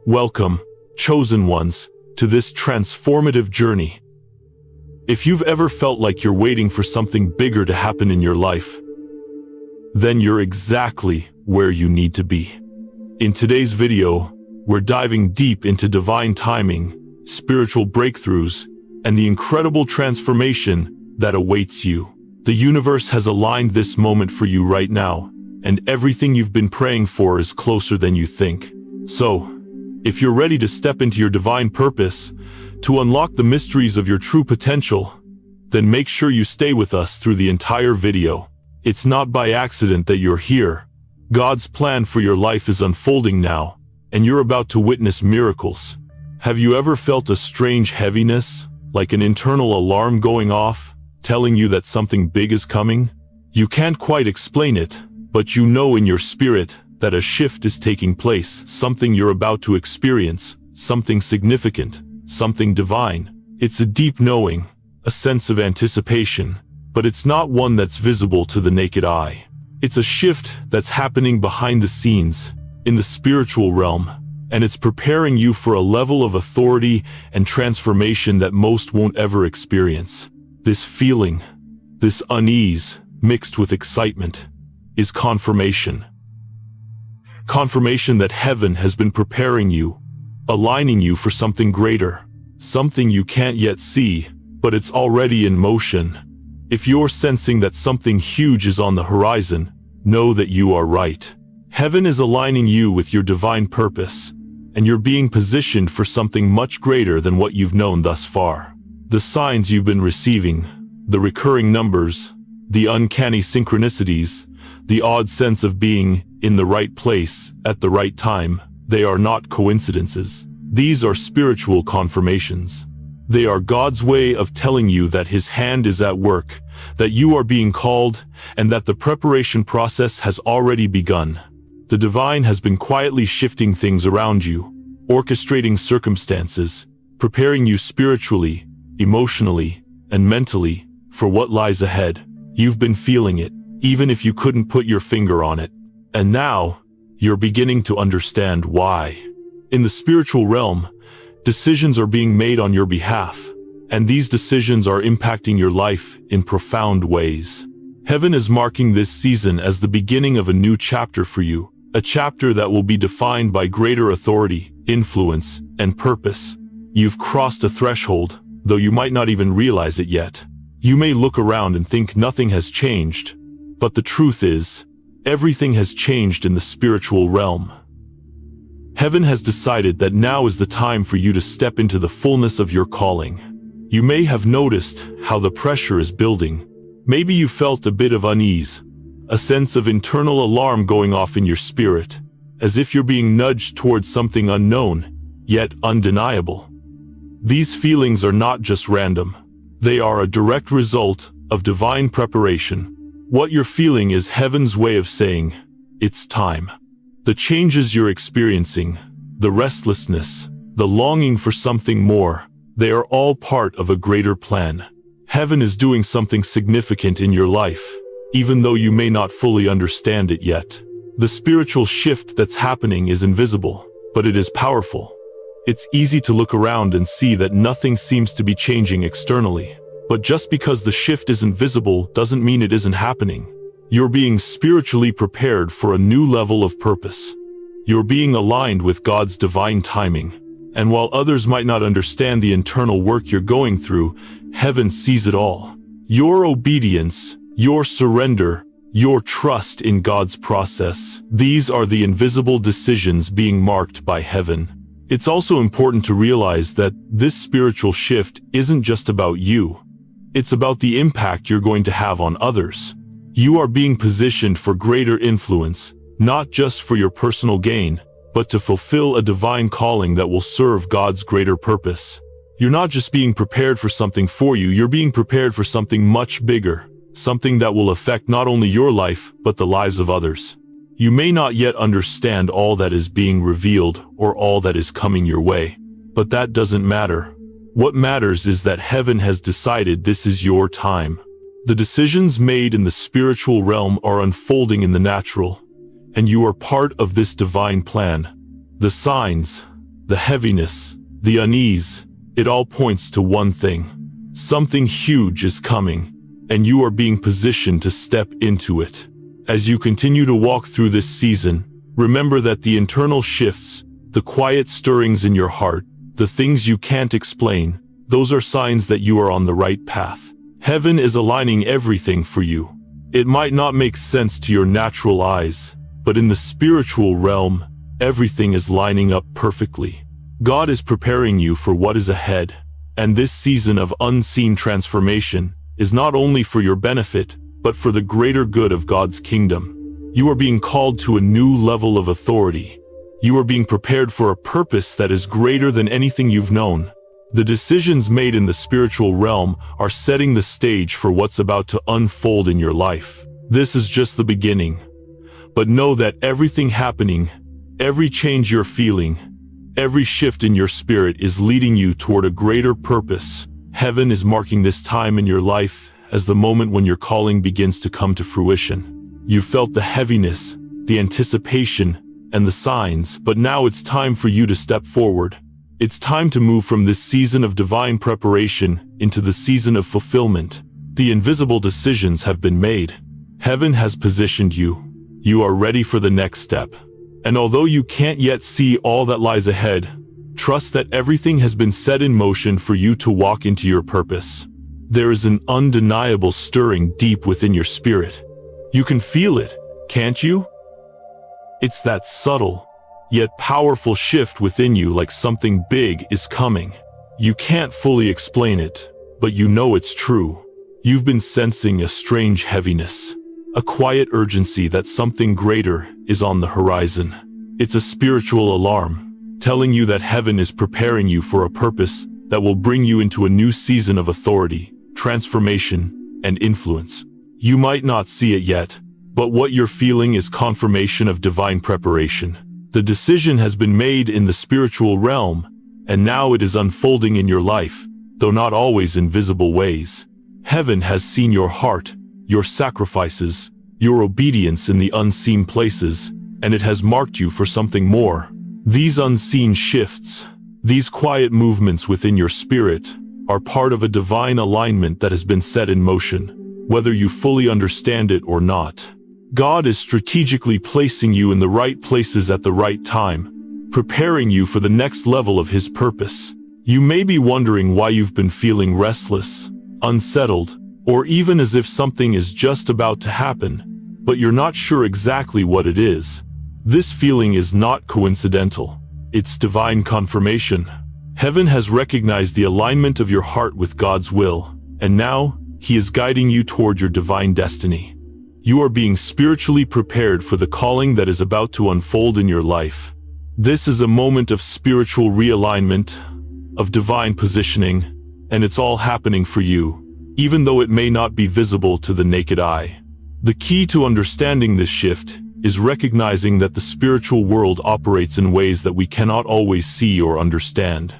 Welcome, chosen ones, to this transformative journey. If you've ever felt like you're waiting for something bigger to happen in your life, then you're exactly where you need to be. In today's video, we're diving deep into divine timing, spiritual breakthroughs, and the incredible transformation that awaits you. The universe has aligned this moment for you right now, and everything you've been praying for is closer than you think. So, if you're ready to step into your divine purpose, to unlock the mysteries of your true potential, then make sure you stay with us through the entire video. It's not by accident that you're here. God's plan for your life is unfolding now, and you're about to witness miracles. Have you ever felt a strange heaviness, like an internal alarm going off, telling you that something big is coming? You can't quite explain it, but you know in your spirit that a shift is taking place, something you're about to experience, something significant, something divine. It's a deep knowing, a sense of anticipation, but it's not one that's visible to the naked eye. It's a shift that's happening behind the scenes, in the spiritual realm, and it's preparing you for a level of authority and transformation that most won't ever experience. This feeling, this unease, mixed with excitement, is confirmation. Confirmation that heaven has been preparing you, aligning you for something greater, something you can't yet see, but it's already in motion. If you're sensing that something huge is on the horizon, know that you are right. Heaven is aligning you with your divine purpose, and you're being positioned for something much greater than what you've known thus far. The signs you've been receiving, the recurring numbers, the uncanny synchronicities, the odd sense of being in the right place at the right time, they are not coincidences. These are spiritual confirmations. They are God's way of telling you that His hand is at work, that you are being called, and that the preparation process has already begun. The divine has been quietly shifting things around you, orchestrating circumstances, preparing you spiritually, emotionally, and mentally for what lies ahead. You've been feeling it, even if you couldn't put your finger on it. And now, you're beginning to understand why. In the spiritual realm, decisions are being made on your behalf, and these decisions are impacting your life in profound ways. Heaven is marking this season as the beginning of a new chapter for you, a chapter that will be defined by greater authority, influence, and purpose. You've crossed a threshold, though you might not even realize it yet. You may look around and think nothing has changed, but the truth is, everything has changed in the spiritual realm. Heaven has decided that now is the time for you to step into the fullness of your calling. You may have noticed how the pressure is building. Maybe you felt a bit of unease, a sense of internal alarm going off in your spirit, as if you're being nudged towards something unknown, yet undeniable. These feelings are not just random. They are a direct result of divine preparation. What you're feeling is heaven's way of saying, it's time. The changes you're experiencing, the restlessness, the longing for something more, they are all part of a greater plan. Heaven is doing something significant in your life, even though you may not fully understand it yet. The spiritual shift that's happening is invisible, but it is powerful. It's easy to look around and see that nothing seems to be changing externally. But just because the shift isn't visible doesn't mean it isn't happening. You're being spiritually prepared for a new level of purpose. You're being aligned with God's divine timing. And while others might not understand the internal work you're going through, heaven sees it all. Your obedience, your surrender, your trust in God's process, these are the invisible decisions being marked by heaven. It's also important to realize that this spiritual shift isn't just about you. It's about the impact you're going to have on others. You are being positioned for greater influence, not just for your personal gain, but to fulfill a divine calling that will serve God's greater purpose. You're not just being prepared for something for you, you're being prepared for something much bigger, something that will affect not only your life, but the lives of others. You may not yet understand all that is being revealed or all that is coming your way, but that doesn't matter. What matters is that heaven has decided this is your time. The decisions made in the spiritual realm are unfolding in the natural, and you are part of this divine plan. The signs, the heaviness, the unease, it all points to one thing. Something huge is coming, and you are being positioned to step into it. As you continue to walk through this season, remember that the internal shifts, the quiet stirrings in your heart, the things you can't explain, those are signs that you are on the right path. Heaven is aligning everything for you. It might not make sense to your natural eyes, but in the spiritual realm, everything is lining up perfectly. God is preparing you for what is ahead, and this season of unseen transformation is not only for your benefit, but for the greater good of God's kingdom. You are being called to a new level of authority. You are being prepared for a purpose that is greater than anything you've known. The decisions made in the spiritual realm are setting the stage for what's about to unfold in your life. This is just the beginning. But know that everything happening, every change you're feeling, every shift in your spirit is leading you toward a greater purpose. Heaven is marking this time in your life as the moment when your calling begins to come to fruition. You felt the heaviness, the anticipation, and the signs, but now it's time for you to step forward. It's time to move from this season of divine preparation into the season of fulfillment. The invisible decisions have been made. Heaven has positioned you. You are ready for the next step. And although you can't yet see all that lies ahead, trust that everything has been set in motion for you to walk into your purpose. There is an undeniable stirring deep within your spirit. You can feel it, can't you? It's that subtle, yet powerful shift within you, like something big is coming. You can't fully explain it, but you know it's true. You've been sensing a strange heaviness, a quiet urgency that something greater is on the horizon. It's a spiritual alarm, telling you that heaven is preparing you for a purpose that will bring you into a new season of authority, transformation, and influence. You might not see it yet, but what you're feeling is confirmation of divine preparation. The decision has been made in the spiritual realm, and now it is unfolding in your life, though not always in visible ways. Heaven has seen your heart, your sacrifices, your obedience in the unseen places, and it has marked you for something more. These unseen shifts, these quiet movements within your spirit, are part of a divine alignment that has been set in motion, whether you fully understand it or not. God is strategically placing you in the right places at the right time, preparing you for the next level of His purpose. You may be wondering why you've been feeling restless, unsettled, or even as if something is just about to happen, but you're not sure exactly what it is. This feeling is not coincidental. It's divine confirmation. Heaven has recognized the alignment of your heart with God's will, and now He is guiding you toward your divine destiny. You are being spiritually prepared for the calling that is about to unfold in your life. This is a moment of spiritual realignment, of divine positioning, and it's all happening for you, even though it may not be visible to the naked eye. The key to understanding this shift is recognizing that the spiritual world operates in ways that we cannot always see or understand.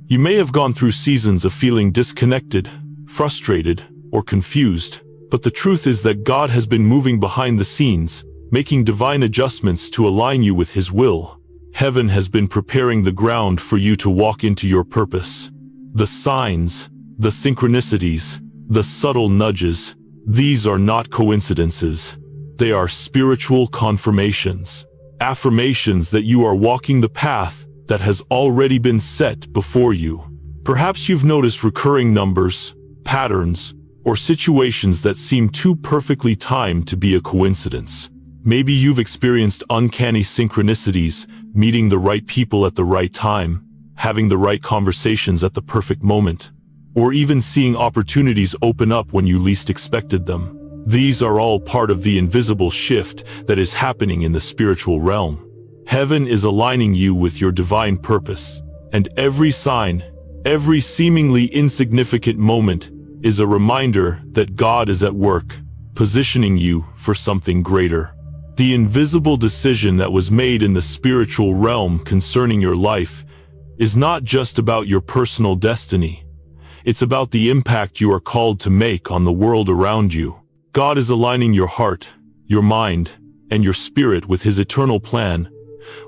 You may have gone through seasons of feeling disconnected, frustrated, or confused, but the truth is that God has been moving behind the scenes, making divine adjustments to align you with His will. Heaven has been preparing the ground for you to walk into your purpose. The signs, the synchronicities, the subtle nudges, these are not coincidences. They are spiritual confirmations, affirmations that you are walking the path that has already been set before you. Perhaps you've noticed recurring numbers, patterns, or situations that seem too perfectly timed to be a coincidence. Maybe you've experienced uncanny synchronicities, meeting the right people at the right time, having the right conversations at the perfect moment, or even seeing opportunities open up when you least expected them. These are all part of the invisible shift that is happening in the spiritual realm. Heaven is aligning you with your divine purpose, and every sign, every seemingly insignificant moment is a reminder that God is at work, positioning you for something greater. The invisible decision that was made in the spiritual realm concerning your life is not just about your personal destiny. It's about the impact you are called to make on the world around you. God is aligning your heart, your mind, and your spirit with His eternal plan,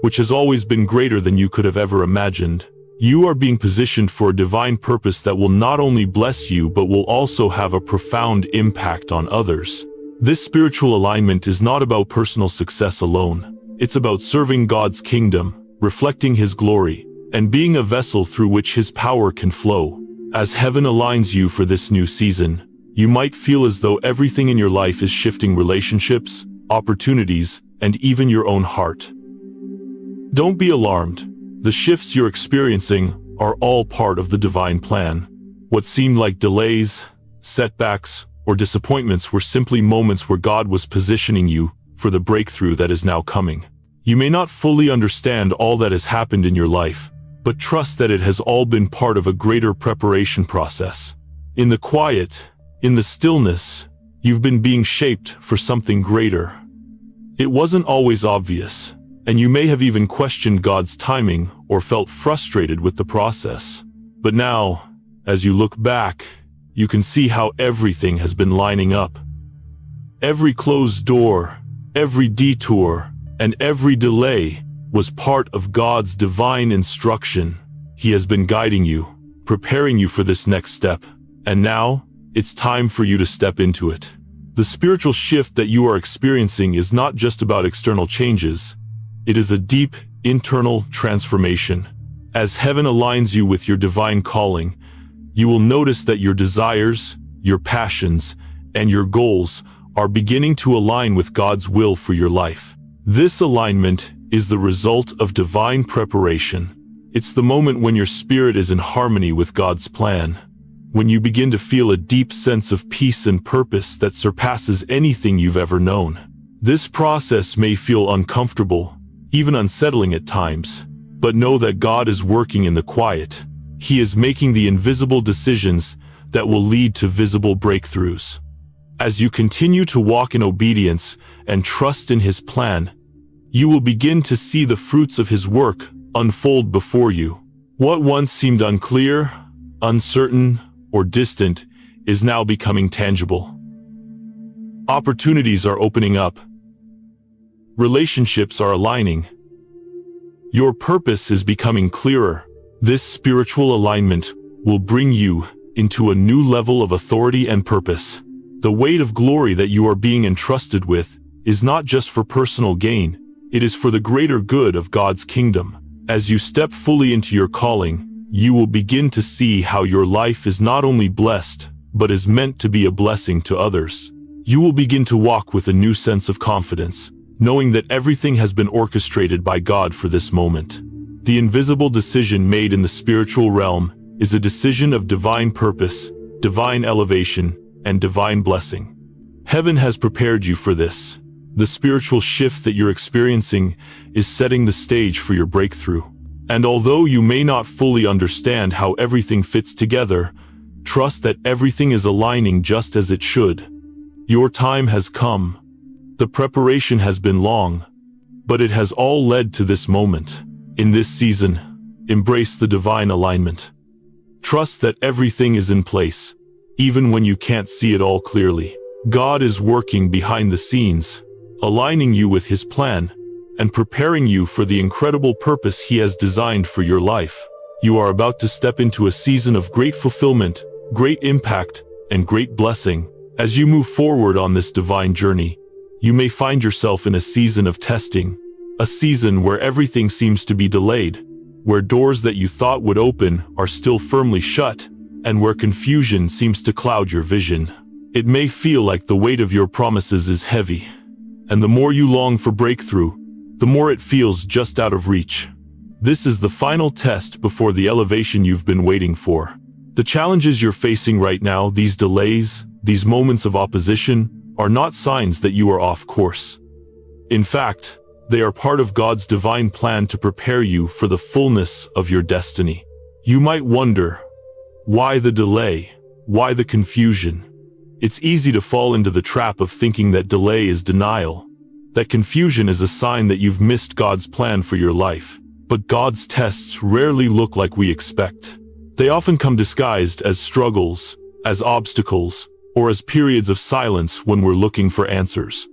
which has always been greater than you could have ever imagined. You are being positioned for a divine purpose that will not only bless you but will also have a profound impact on others. This spiritual alignment is not about personal success alone. It's about serving God's kingdom, reflecting His glory, and being a vessel through which His power can flow. As heaven aligns you for this new season, you might feel as though everything in your life is shifting: relationships, opportunities, and even your own heart. Don't be alarmed. The shifts you're experiencing are all part of the divine plan. What seemed like delays, setbacks, or disappointments were simply moments where God was positioning you for the breakthrough that is now coming. You may not fully understand all that has happened in your life, but trust that it has all been part of a greater preparation process. In the quiet, in the stillness, you've been being shaped for something greater. It wasn't always obvious, and you may have even questioned God's timing or felt frustrated with the process. But now, as you look back, you can see how everything has been lining up. Every closed door, every detour, and every delay was part of God's divine instruction. He has been guiding you, preparing you for this next step, and now, it's time for you to step into it. The spiritual shift that you are experiencing is not just about external changes. It is a deep, internal transformation. As heaven aligns you with your divine calling, you will notice that your desires, your passions, and your goals are beginning to align with God's will for your life. This alignment is the result of divine preparation. It's the moment when your spirit is in harmony with God's plan, when you begin to feel a deep sense of peace and purpose that surpasses anything you've ever known. This process may feel uncomfortable, even unsettling at times, but know that God is working in the quiet. He is making the invisible decisions that will lead to visible breakthroughs. As you continue to walk in obedience and trust in His plan, you will begin to see the fruits of His work unfold before you. What once seemed unclear, uncertain, or distant is now becoming tangible. Opportunities are opening up. Relationships are aligning. Your purpose is becoming clearer. This spiritual alignment will bring you into a new level of authority and purpose. The weight of glory that you are being entrusted with is not just for personal gain, it is for the greater good of God's kingdom. As you step fully into your calling, you will begin to see how your life is not only blessed, but is meant to be a blessing to others. You will begin to walk with a new sense of confidence, knowing that everything has been orchestrated by God for this moment. The invisible decision made in the spiritual realm is a decision of divine purpose, divine elevation, and divine blessing. Heaven has prepared you for this. The spiritual shift that you're experiencing is setting the stage for your breakthrough. And although you may not fully understand how everything fits together, trust that everything is aligning just as it should. Your time has come. The preparation has been long, but it has all led to this moment. In this season, embrace the divine alignment. Trust that everything is in place, even when you can't see it all clearly. God is working behind the scenes, aligning you with His plan, and preparing you for the incredible purpose He has designed for your life. You are about to step into a season of great fulfillment, great impact, and great blessing. As you move forward on this divine journey, you may find yourself in a season of testing, a season where everything seems to be delayed, where doors that you thought would open are still firmly shut, and where confusion seems to cloud your vision. It may feel like the weight of your promises is heavy, and the more you long for breakthrough, the more it feels just out of reach. This is the final test before the elevation you've been waiting for. The challenges you're facing right now, these delays, these moments of opposition, are not signs that you are off course. In fact, they are part of God's divine plan to prepare you for the fullness of your destiny. You might wonder, why the delay? Why the confusion? It's easy to fall into the trap of thinking that delay is denial, that confusion is a sign that you've missed God's plan for your life. But God's tests rarely look like we expect. They often come disguised as struggles, as obstacles, or as periods of silence when we're looking for answers.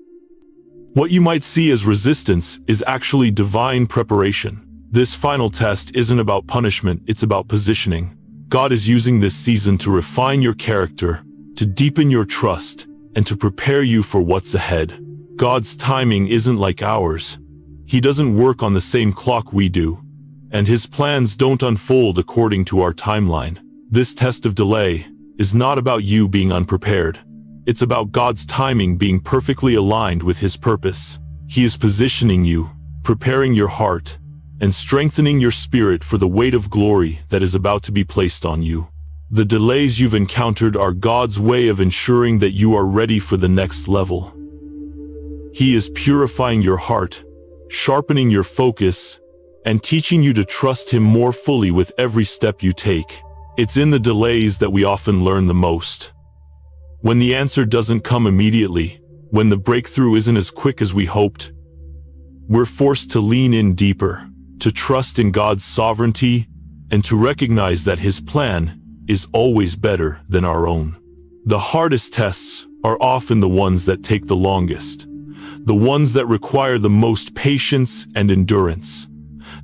What you might see as resistance is actually divine preparation. This final test isn't about punishment, it's about positioning. God is using this season to refine your character, to deepen your trust, and to prepare you for what's ahead. God's timing isn't like ours. He doesn't work on the same clock we do, and His plans don't unfold according to our timeline. This test of delay is not about you being unprepared. It's about God's timing being perfectly aligned with His purpose. He is positioning you, preparing your heart, and strengthening your spirit for the weight of glory that is about to be placed on you. The delays you've encountered are God's way of ensuring that you are ready for the next level. He is purifying your heart, sharpening your focus, and teaching you to trust Him more fully with every step you take. It's in the delays that we often learn the most. When the answer doesn't come immediately, when the breakthrough isn't as quick as we hoped, we're forced to lean in deeper, to trust in God's sovereignty, and to recognize that His plan is always better than our own. The hardest tests are often the ones that take the longest, the ones that require the most patience and endurance.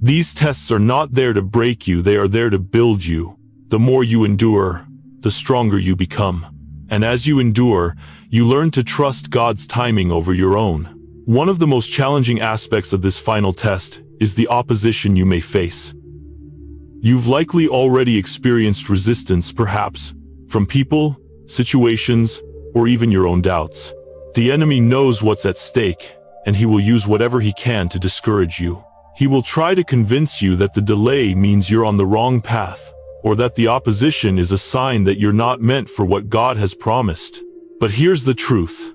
These tests are not there to break you, they are there to build you. The more you endure, the stronger you become. And as you endure, you learn to trust God's timing over your own. One of the most challenging aspects of this final test is the opposition you may face. You've likely already experienced resistance, perhaps, from people, situations, or even your own doubts. The enemy knows what's at stake, and he will use whatever he can to discourage you. He will try to convince you that the delay means you're on the wrong path, or that the opposition is a sign that you're not meant for what God has promised. But here's the truth.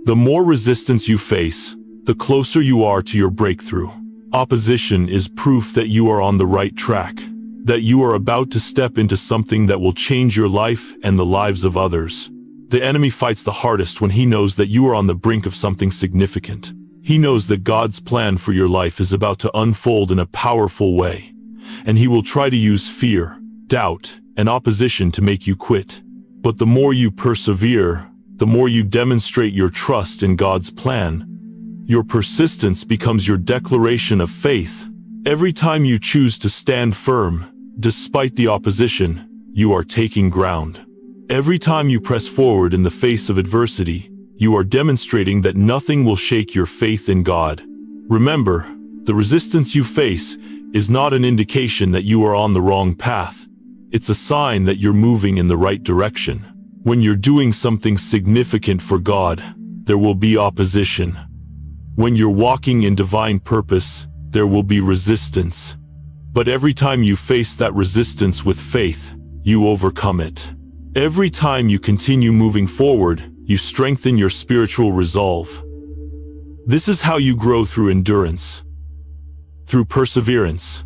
The more resistance you face, the closer you are to your breakthrough. Opposition is proof that you are on the right track, that you are about to step into something that will change your life and the lives of others. The enemy fights the hardest when he knows that you are on the brink of something significant. He knows that God's plan for your life is about to unfold in a powerful way, and he will try to use fear, doubt, and opposition to make you quit. But the more you persevere, the more you demonstrate your trust in God's plan. Your persistence becomes your declaration of faith. Every time you choose to stand firm, despite the opposition, you are taking ground. Every time you press forward in the face of adversity, you are demonstrating that nothing will shake your faith in God. Remember, the resistance you face is not an indication that you are on the wrong path. It's a sign that you're moving in the right direction. When you're doing something significant for God, there will be opposition. When you're walking in divine purpose, there will be resistance. But every time you face that resistance with faith, you overcome it. Every time you continue moving forward, you strengthen your spiritual resolve. This is how you grow through endurance, through perseverance,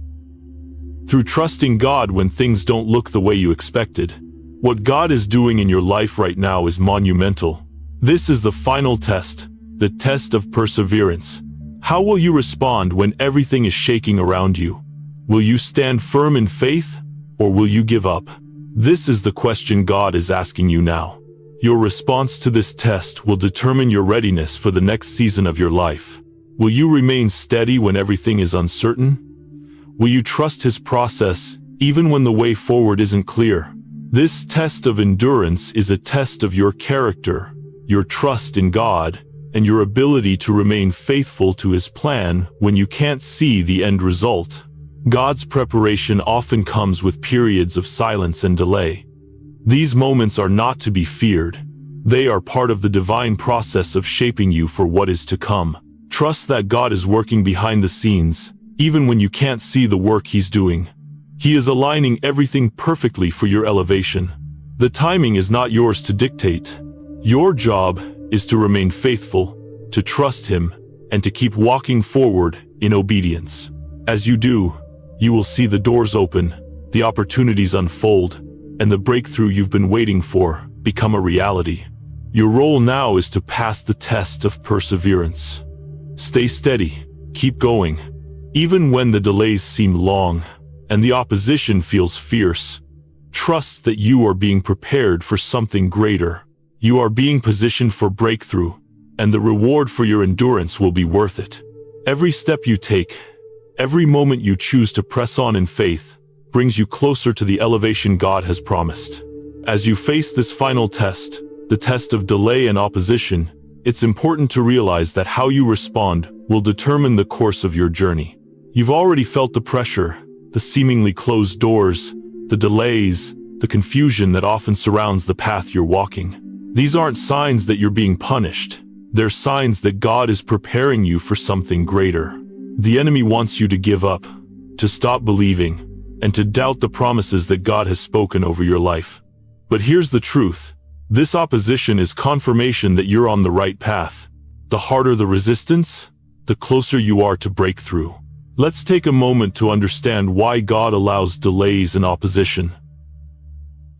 through trusting God when things don't look the way you expected. What God is doing in your life right now is monumental. This is the final test, the test of perseverance. How will you respond when everything is shaking around you? Will you stand firm in faith, or will you give up? This is the question God is asking you now. Your response to this test will determine your readiness for the next season of your life. Will you remain steady when everything is uncertain? Will you trust His process, even when the way forward isn't clear? This test of endurance is a test of your character, your trust in God, and your ability to remain faithful to His plan when you can't see the end result. God's preparation often comes with periods of silence and delay. These moments are not to be feared. They are part of the divine process of shaping you for what is to come. Trust that God is working behind the scenes, even when you can't see the work He's doing. He is aligning everything perfectly for your elevation. The timing is not yours to dictate. Your job is to remain faithful, to trust Him, and to keep walking forward in obedience. As you do, you will see the doors open, the opportunities unfold, and the breakthrough you've been waiting for become a reality. Your role now is to pass the test of perseverance. Stay steady, keep going. Even when the delays seem long and the opposition feels fierce, trust that you are being prepared for something greater. You are being positioned for breakthrough, and the reward for your endurance will be worth it. Every step you take, every moment you choose to press on in faith, brings you closer to the elevation God has promised. As you face this final test, the test of delay and opposition, it's important to realize that how you respond will determine the course of your journey. You've already felt the pressure, the seemingly closed doors, the delays, the confusion that often surrounds the path you're walking. These aren't signs that you're being punished. They're signs that God is preparing you for something greater. The enemy wants you to give up, to stop believing, and to doubt the promises that God has spoken over your life. But here's the truth. This opposition is confirmation that you're on the right path. The harder the resistance, the closer you are to breakthrough. Let's take a moment to understand why God allows delays and opposition.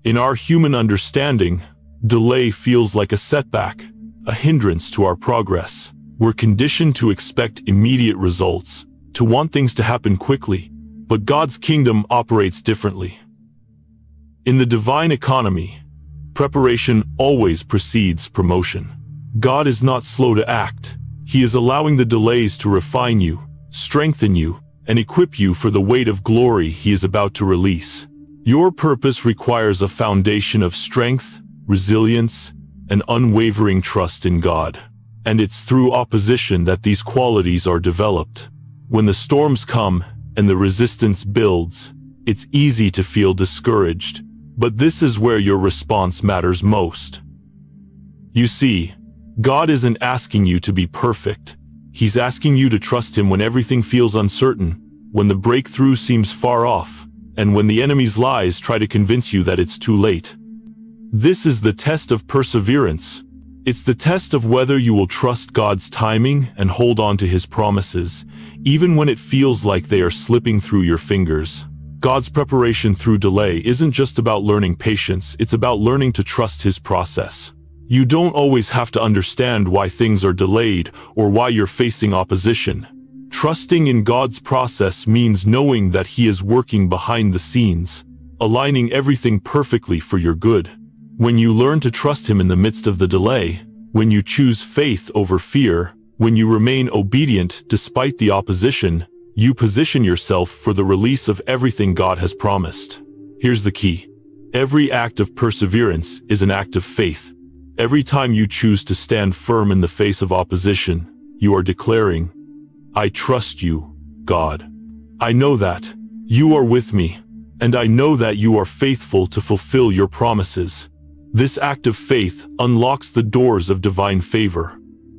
In our human understanding, delay feels like a setback, a hindrance to our progress. We're conditioned to expect immediate results, to want things to happen quickly, but God's kingdom operates differently. In the divine economy, preparation always precedes promotion. God is not slow to act. He is allowing the delays to refine you, strengthen you, and equip you for the weight of glory He is about to release. Your purpose requires a foundation of strength, resilience, and unwavering trust in God. And it's through opposition that these qualities are developed. When the storms come and the resistance builds, it's easy to feel discouraged, but this is where your response matters most. You see, God isn't asking you to be perfect. He's asking you to trust Him when everything feels uncertain, when the breakthrough seems far off, and when the enemy's lies try to convince you that it's too late. This is the test of perseverance. It's the test of whether you will trust God's timing and hold on to His promises, even when it feels like they are slipping through your fingers. God's preparation through delay isn't just about learning patience, it's about learning to trust His process. You don't always have to understand why things are delayed or why you're facing opposition. Trusting in God's process means knowing that He is working behind the scenes, aligning everything perfectly for your good. When you learn to trust Him in the midst of the delay, when you choose faith over fear, when you remain obedient despite the opposition, you position yourself for the release of everything God has promised. Here's the key. Every act of perseverance is an act of faith. Every time you choose to stand firm in the face of opposition, you are declaring, "I trust you, God. I know that you are with me, and I know that you are faithful to fulfill your promises." This act of faith unlocks the doors of divine favor.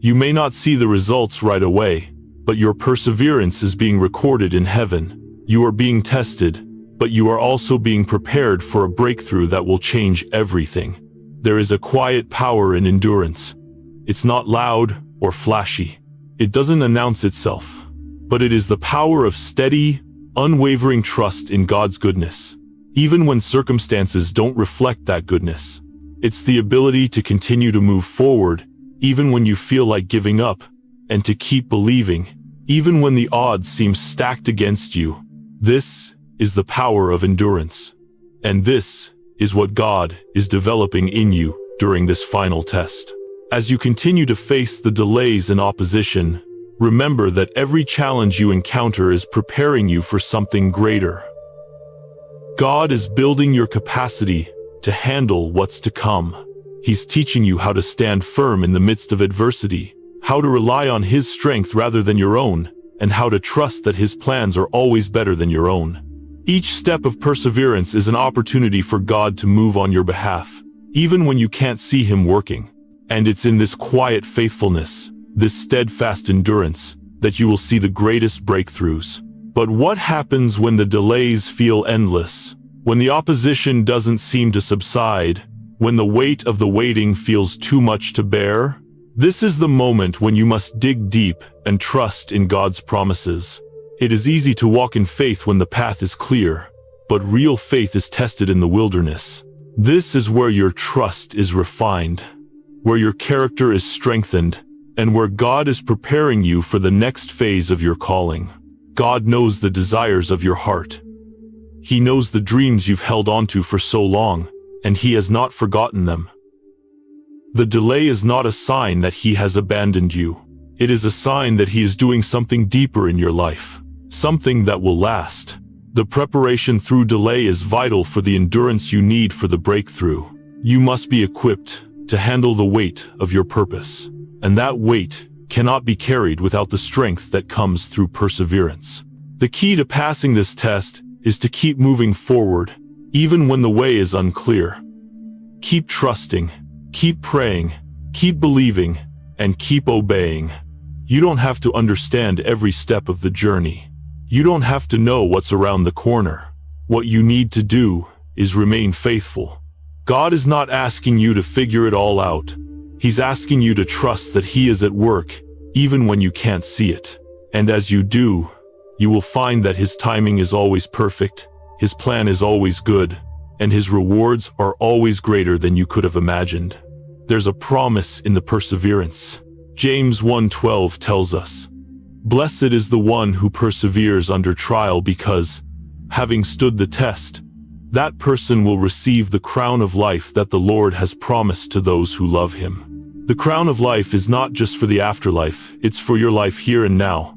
You may not see the results right away, but your perseverance is being recorded in heaven. You are being tested, but you are also being prepared for a breakthrough that will change everything. There is a quiet power in endurance. It's not loud or flashy. It doesn't announce itself, but it is the power of steady, unwavering trust in God's goodness, even when circumstances don't reflect that goodness. It's the ability to continue to move forward, even when you feel like giving up, and to keep believing, even when the odds seem stacked against you. This is the power of endurance. And this is what God is developing in you during this final test. As you continue to face the delays and opposition, remember that every challenge you encounter is preparing you for something greater. God is building your capacity to handle what's to come. He's teaching you how to stand firm in the midst of adversity, how to rely on His strength rather than your own, and how to trust that His plans are always better than your own. Each step of perseverance is an opportunity for God to move on your behalf, even when you can't see Him working. And it's in this quiet faithfulness, this steadfast endurance, that you will see the greatest breakthroughs. But what happens when the delays feel endless? When the opposition doesn't seem to subside? When the weight of the waiting feels too much to bear? This is the moment when you must dig deep and trust in God's promises. It is easy to walk in faith when the path is clear, but real faith is tested in the wilderness. This is where your trust is refined, where your character is strengthened, and where God is preparing you for the next phase of your calling. God knows the desires of your heart. He knows the dreams you've held onto for so long, and He has not forgotten them. The delay is not a sign that He has abandoned you. It is a sign that He is doing something deeper in your life, something that will last. The preparation through delay is vital for the endurance you need for the breakthrough. You must be equipped to handle the weight of your purpose, and that weight cannot be carried without the strength that comes through perseverance. The key to passing this test is to keep moving forward, even when the way is unclear. Keep trusting, keep praying, keep believing, and keep obeying. You don't have to understand every step of the journey. You don't have to know what's around the corner. What you need to do is remain faithful. God is not asking you to figure it all out. He's asking you to trust that He is at work, even when you can't see it. And as you do, you will find that His timing is always perfect, His plan is always good, and His rewards are always greater than you could have imagined. There's a promise in the perseverance. James 1:12 tells us, "Blessed is the one who perseveres under trial because, having stood the test, that person will receive the crown of life that the Lord has promised to those who love Him." The crown of life is not just for the afterlife, it's for your life here and now.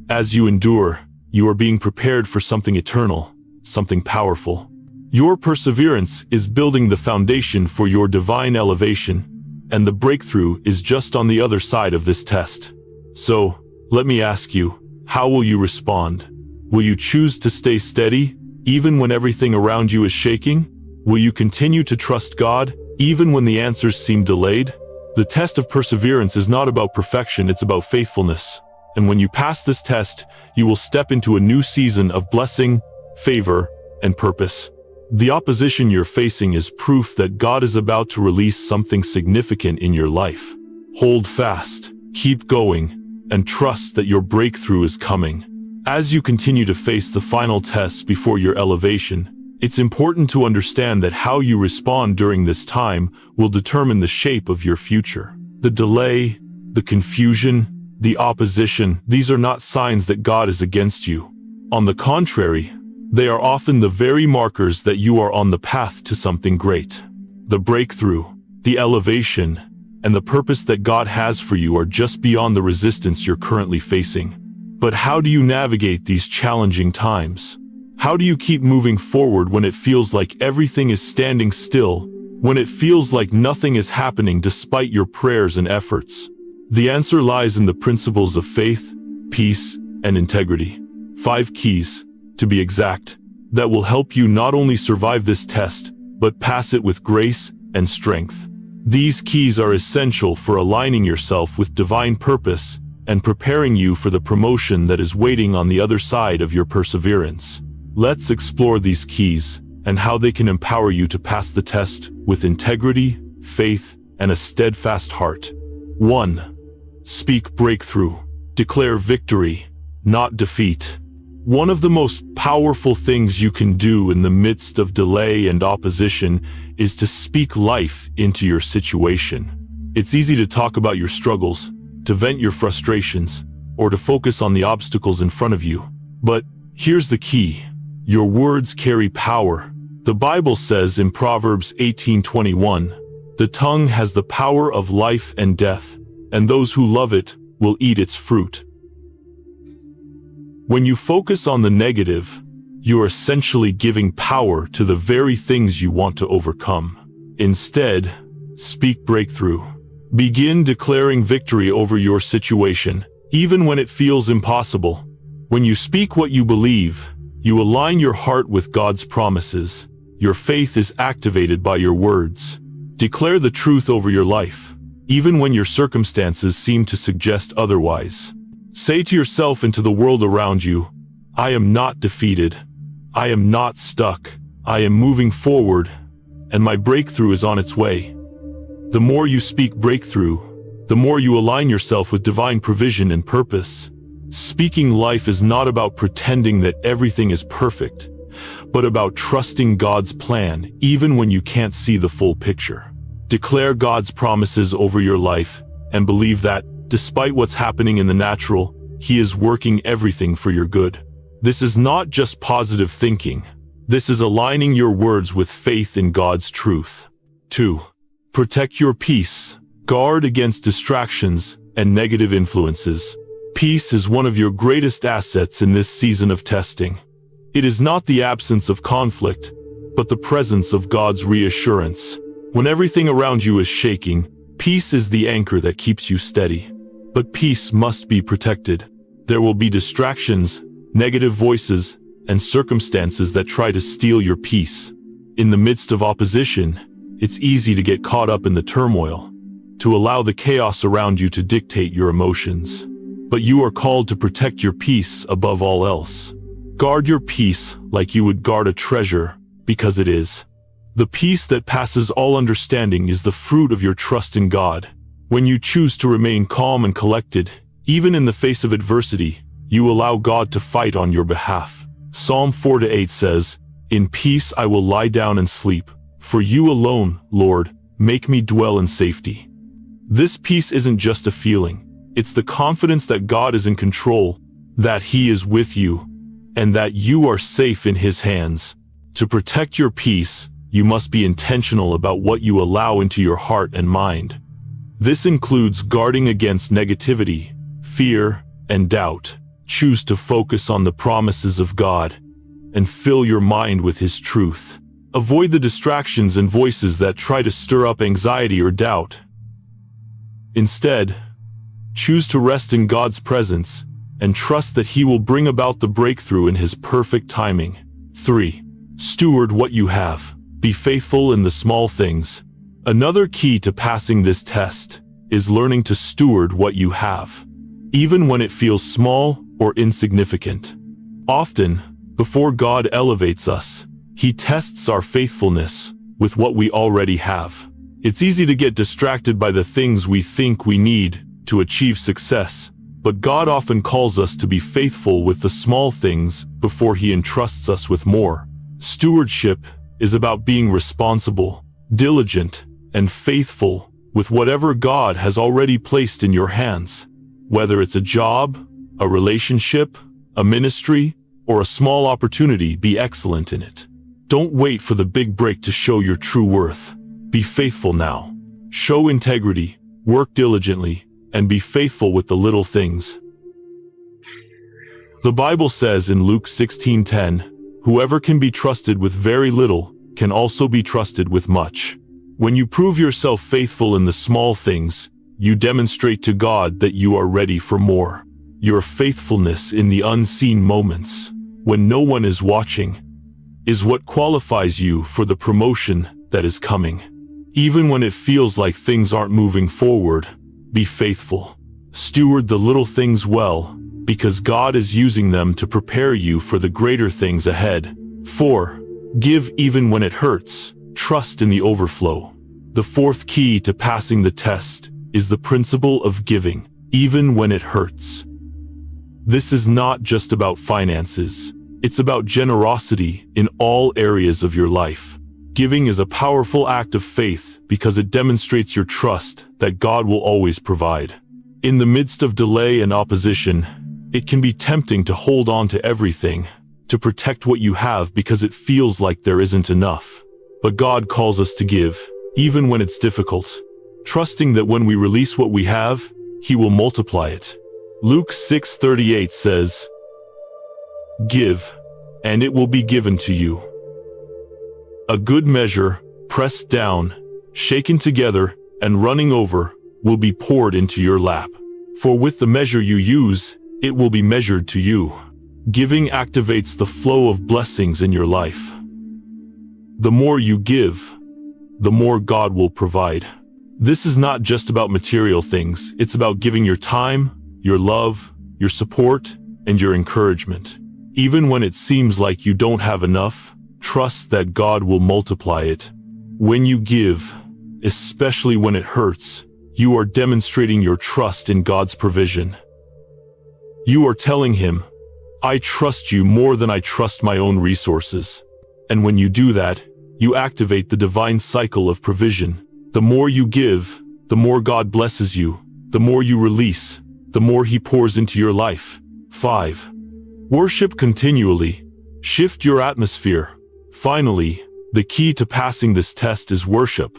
As you endure, you are being prepared for something eternal, something powerful. Your perseverance is building the foundation for your divine elevation, and the breakthrough is just on the other side of this test. So, let me ask you, how will you respond? Will you choose to stay steady, even when everything around you is shaking? Will you continue to trust God, even when the answers seem delayed? The test of perseverance is not about perfection, it's about faithfulness. And when you pass this test, you will step into a new season of blessing, favor, and purpose. The opposition you're facing is proof that God is about to release something significant in your life. Hold fast, keep going, and trust that your breakthrough is coming. As you continue to face the final tests before your elevation, it's important to understand that how you respond during this time will determine the shape of your future. The delay, the confusion, the opposition, these are not signs that God is against you. On the contrary, they are often the very markers that you are on the path to something great. The breakthrough, the elevation, and the purpose that God has for you are just beyond the resistance you're currently facing. But how do you navigate these challenging times? How do you keep moving forward when it feels like everything is standing still, when it feels like nothing is happening despite your prayers and efforts? The answer lies in the principles of faith, peace, and integrity. 5 keys, to be exact, that will help you not only survive this test, but pass it with grace and strength. These keys are essential for aligning yourself with divine purpose and preparing you for the promotion that is waiting on the other side of your perseverance. Let's explore these keys and how they can empower you to pass the test with integrity, faith, and a steadfast heart. 1. Speak breakthrough. Declare victory, not defeat. One of the most powerful things you can do in the midst of delay and opposition is to speak life into your situation. It's easy to talk about your struggles, to vent your frustrations, or to focus on the obstacles in front of you. But here's the key. Your words carry power. The Bible says in Proverbs 18:21, "The tongue has the power of life and death, and those who love it will eat its fruit." When you focus on the negative, you're essentially giving power to the very things you want to overcome. Instead, speak breakthrough. Begin declaring victory over your situation, even when it feels impossible. When you speak what you believe, you align your heart with God's promises. Your faith is activated by your words. Declare the truth over your life, even when your circumstances seem to suggest otherwise. Say to yourself and to the world around you, "I am not defeated. I am not stuck. I am moving forward, and my breakthrough is on its way." The more you speak breakthrough, the more you align yourself with divine provision and purpose. Speaking life is not about pretending that everything is perfect, but about trusting God's plan even when you can't see the full picture. Declare God's promises over your life and believe that, despite what's happening in the natural, He is working everything for your good. This is not just positive thinking. This is aligning your words with faith in God's truth. 2. Protect your peace. Guard against distractions and negative influences. Peace is one of your greatest assets in this season of testing. It is not the absence of conflict, but the presence of God's reassurance. When everything around you is shaking, peace is the anchor that keeps you steady. But peace must be protected. There will be distractions, negative voices, and circumstances that try to steal your peace. In the midst of opposition, it's easy to get caught up in the turmoil, to allow the chaos around you to dictate your emotions. But you are called to protect your peace above all else. Guard your peace like you would guard a treasure, because it is. The peace that passes all understanding is the fruit of your trust in God. When you choose to remain calm and collected, even in the face of adversity, you allow God to fight on your behalf. Psalm 4-8 says, "In peace I will lie down and sleep, for you alone, Lord, make me dwell in safety." This peace isn't just a feeling. It's the confidence that God is in control, that He is with you, and that you are safe in His hands. To protect your peace, you must be intentional about what you allow into your heart and mind. This includes guarding against negativity, fear, and doubt. Choose to focus on the promises of God and fill your mind with His truth. Avoid the distractions and voices that try to stir up anxiety or doubt. Instead, choose to rest in God's presence and trust that He will bring about the breakthrough in His perfect timing. 3. Steward what you have. Be faithful in the small things. Another key to passing this test is learning to steward what you have, even when it feels small or insignificant. Often, before God elevates us, He tests our faithfulness with what we already have. It's easy to get distracted by the things we think we need to achieve success, but God often calls us to be faithful with the small things before He entrusts us with more. Stewardship is about being responsible, diligent, and faithful with whatever God has already placed in your hands. Whether it's a job, a relationship, a ministry, or a small opportunity, be excellent in it. Don't wait for the big break to show your true worth. Be faithful now. Show integrity, work diligently, and be faithful with the little things. The Bible says in Luke 16:10, "Whoever can be trusted with very little can also be trusted with much." When you prove yourself faithful in the small things, you demonstrate to God that you are ready for more. Your faithfulness in the unseen moments, when no one is watching, is what qualifies you for the promotion that is coming. Even when it feels like things aren't moving forward, be faithful. Steward the little things well, because God is using them to prepare you for the greater things ahead. 4. Give even when it hurts. Trust in the overflow. The fourth key to passing the test is the principle of giving, even when it hurts. This is not just about finances. It's about generosity in all areas of your life. Giving is a powerful act of faith because it demonstrates your trust that God will always provide. In the midst of delay and opposition, it can be tempting to hold on to everything, to protect what you have because it feels like there isn't enough. But God calls us to give, even when it's difficult, trusting that when we release what we have, He will multiply it. Luke 6:38 says, "Give, and it will be given to you. A good measure, pressed down, shaken together, and running over, will be poured into your lap. For with the measure you use, it will be measured to you." Giving activates the flow of blessings in your life. The more you give, the more God will provide. This is not just about material things. It's about giving your time, your love, your support, and your encouragement. Even when it seems like you don't have enough, trust that God will multiply it. When you give, especially when it hurts, you are demonstrating your trust in God's provision. You are telling Him, "I trust you more than I trust my own resources." And when you do that, you activate the divine cycle of provision. The more you give, the more God blesses you. The more you release, the more He pours into your life. 5. Worship continually. Shift your atmosphere. Finally, the key to passing this test is worship.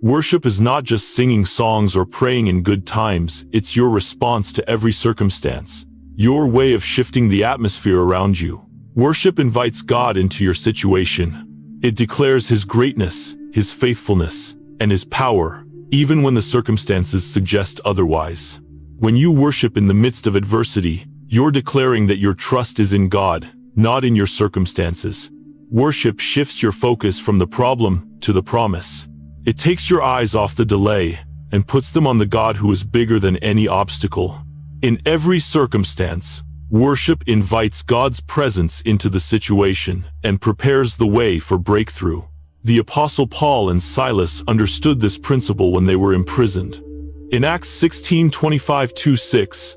Worship is not just singing songs or praying in good times, it's your response to every circumstance, your way of shifting the atmosphere around you. Worship invites God into your situation. It declares His greatness, His faithfulness, and His power, even when the circumstances suggest otherwise. When you worship in the midst of adversity, you're declaring that your trust is in God, not in your circumstances. Worship shifts your focus from the problem to the promise. It takes your eyes off the delay and puts them on the God who is bigger than any obstacle. In every circumstance, worship invites God's presence into the situation and prepares the way for breakthrough. The Apostle Paul and Silas understood this principle when they were imprisoned. In Acts 16:25-6,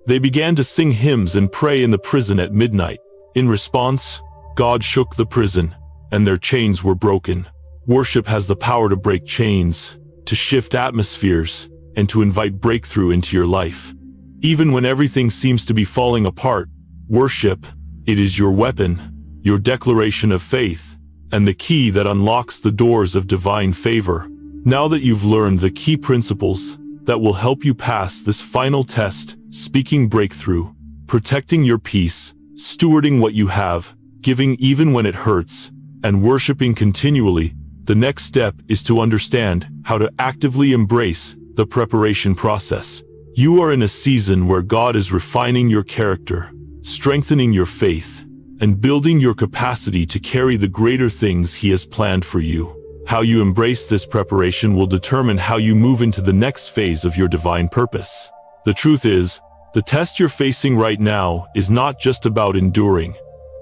they began to sing hymns and pray in the prison at midnight. In response, God shook the prison, and their chains were broken. Worship has the power to break chains, to shift atmospheres, and to invite breakthrough into your life. Even when everything seems to be falling apart, worship, it is your weapon, your declaration of faith, and the key that unlocks the doors of divine favor. Now that you've learned the key principles that will help you pass this final test, speaking breakthrough, protecting your peace, stewarding what you have, giving even when it hurts, and worshiping continually, the next step is to understand how to actively embrace the preparation process. You are in a season where God is refining your character, strengthening your faith, and building your capacity to carry the greater things He has planned for you. How you embrace this preparation will determine how you move into the next phase of your divine purpose. The truth is, the test you're facing right now is not just about enduring.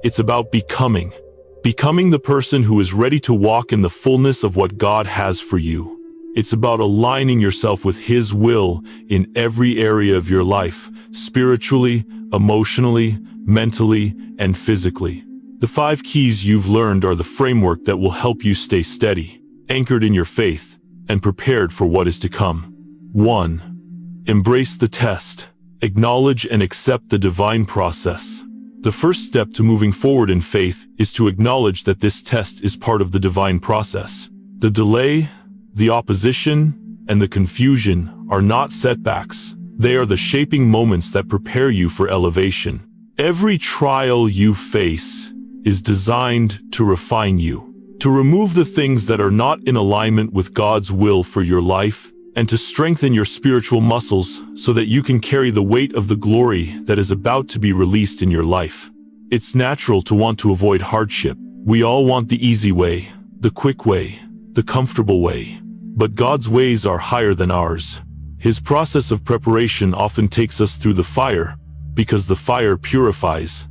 It's about becoming the person who is ready to walk in the fullness of what God has for you. It's about aligning yourself with His will in every area of your life, spiritually, emotionally, mentally, and physically. The 5 keys you've learned are the framework that will help you stay steady, anchored in your faith, and prepared for what is to come. 1. Embrace the test. Acknowledge and accept the divine process. The first step to moving forward in faith is to acknowledge that this test is part of the divine process. The delay, the opposition, and the confusion are not setbacks. They are the shaping moments that prepare you for elevation. Every trial you face is designed to refine you, to remove the things that are not in alignment with God's will for your life, and to strengthen your spiritual muscles so that you can carry the weight of the glory that is about to be released in your life. It's natural to want to avoid hardship. We all want the easy way, the quick way, the comfortable way. But God's ways are higher than ours. His process of preparation often takes us through the fire, because the fire purifies.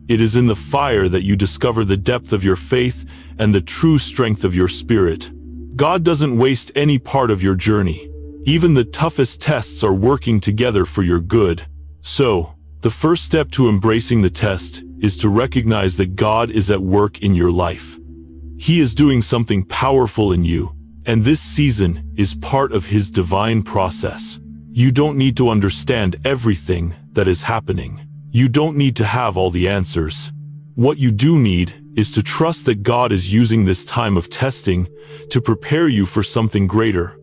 It is in the fire that you discover the depth of your faith and the true strength of your spirit. God doesn't waste any part of your journey. Even the toughest tests are working together for your good. So, the first step to embracing the test is to recognize that God is at work in your life. He is doing something powerful in you, and this season is part of His divine process. You don't need to understand everything that is happening. You don't need to have all the answers. What you do need is to trust that God is using this time of testing to prepare you for something greater.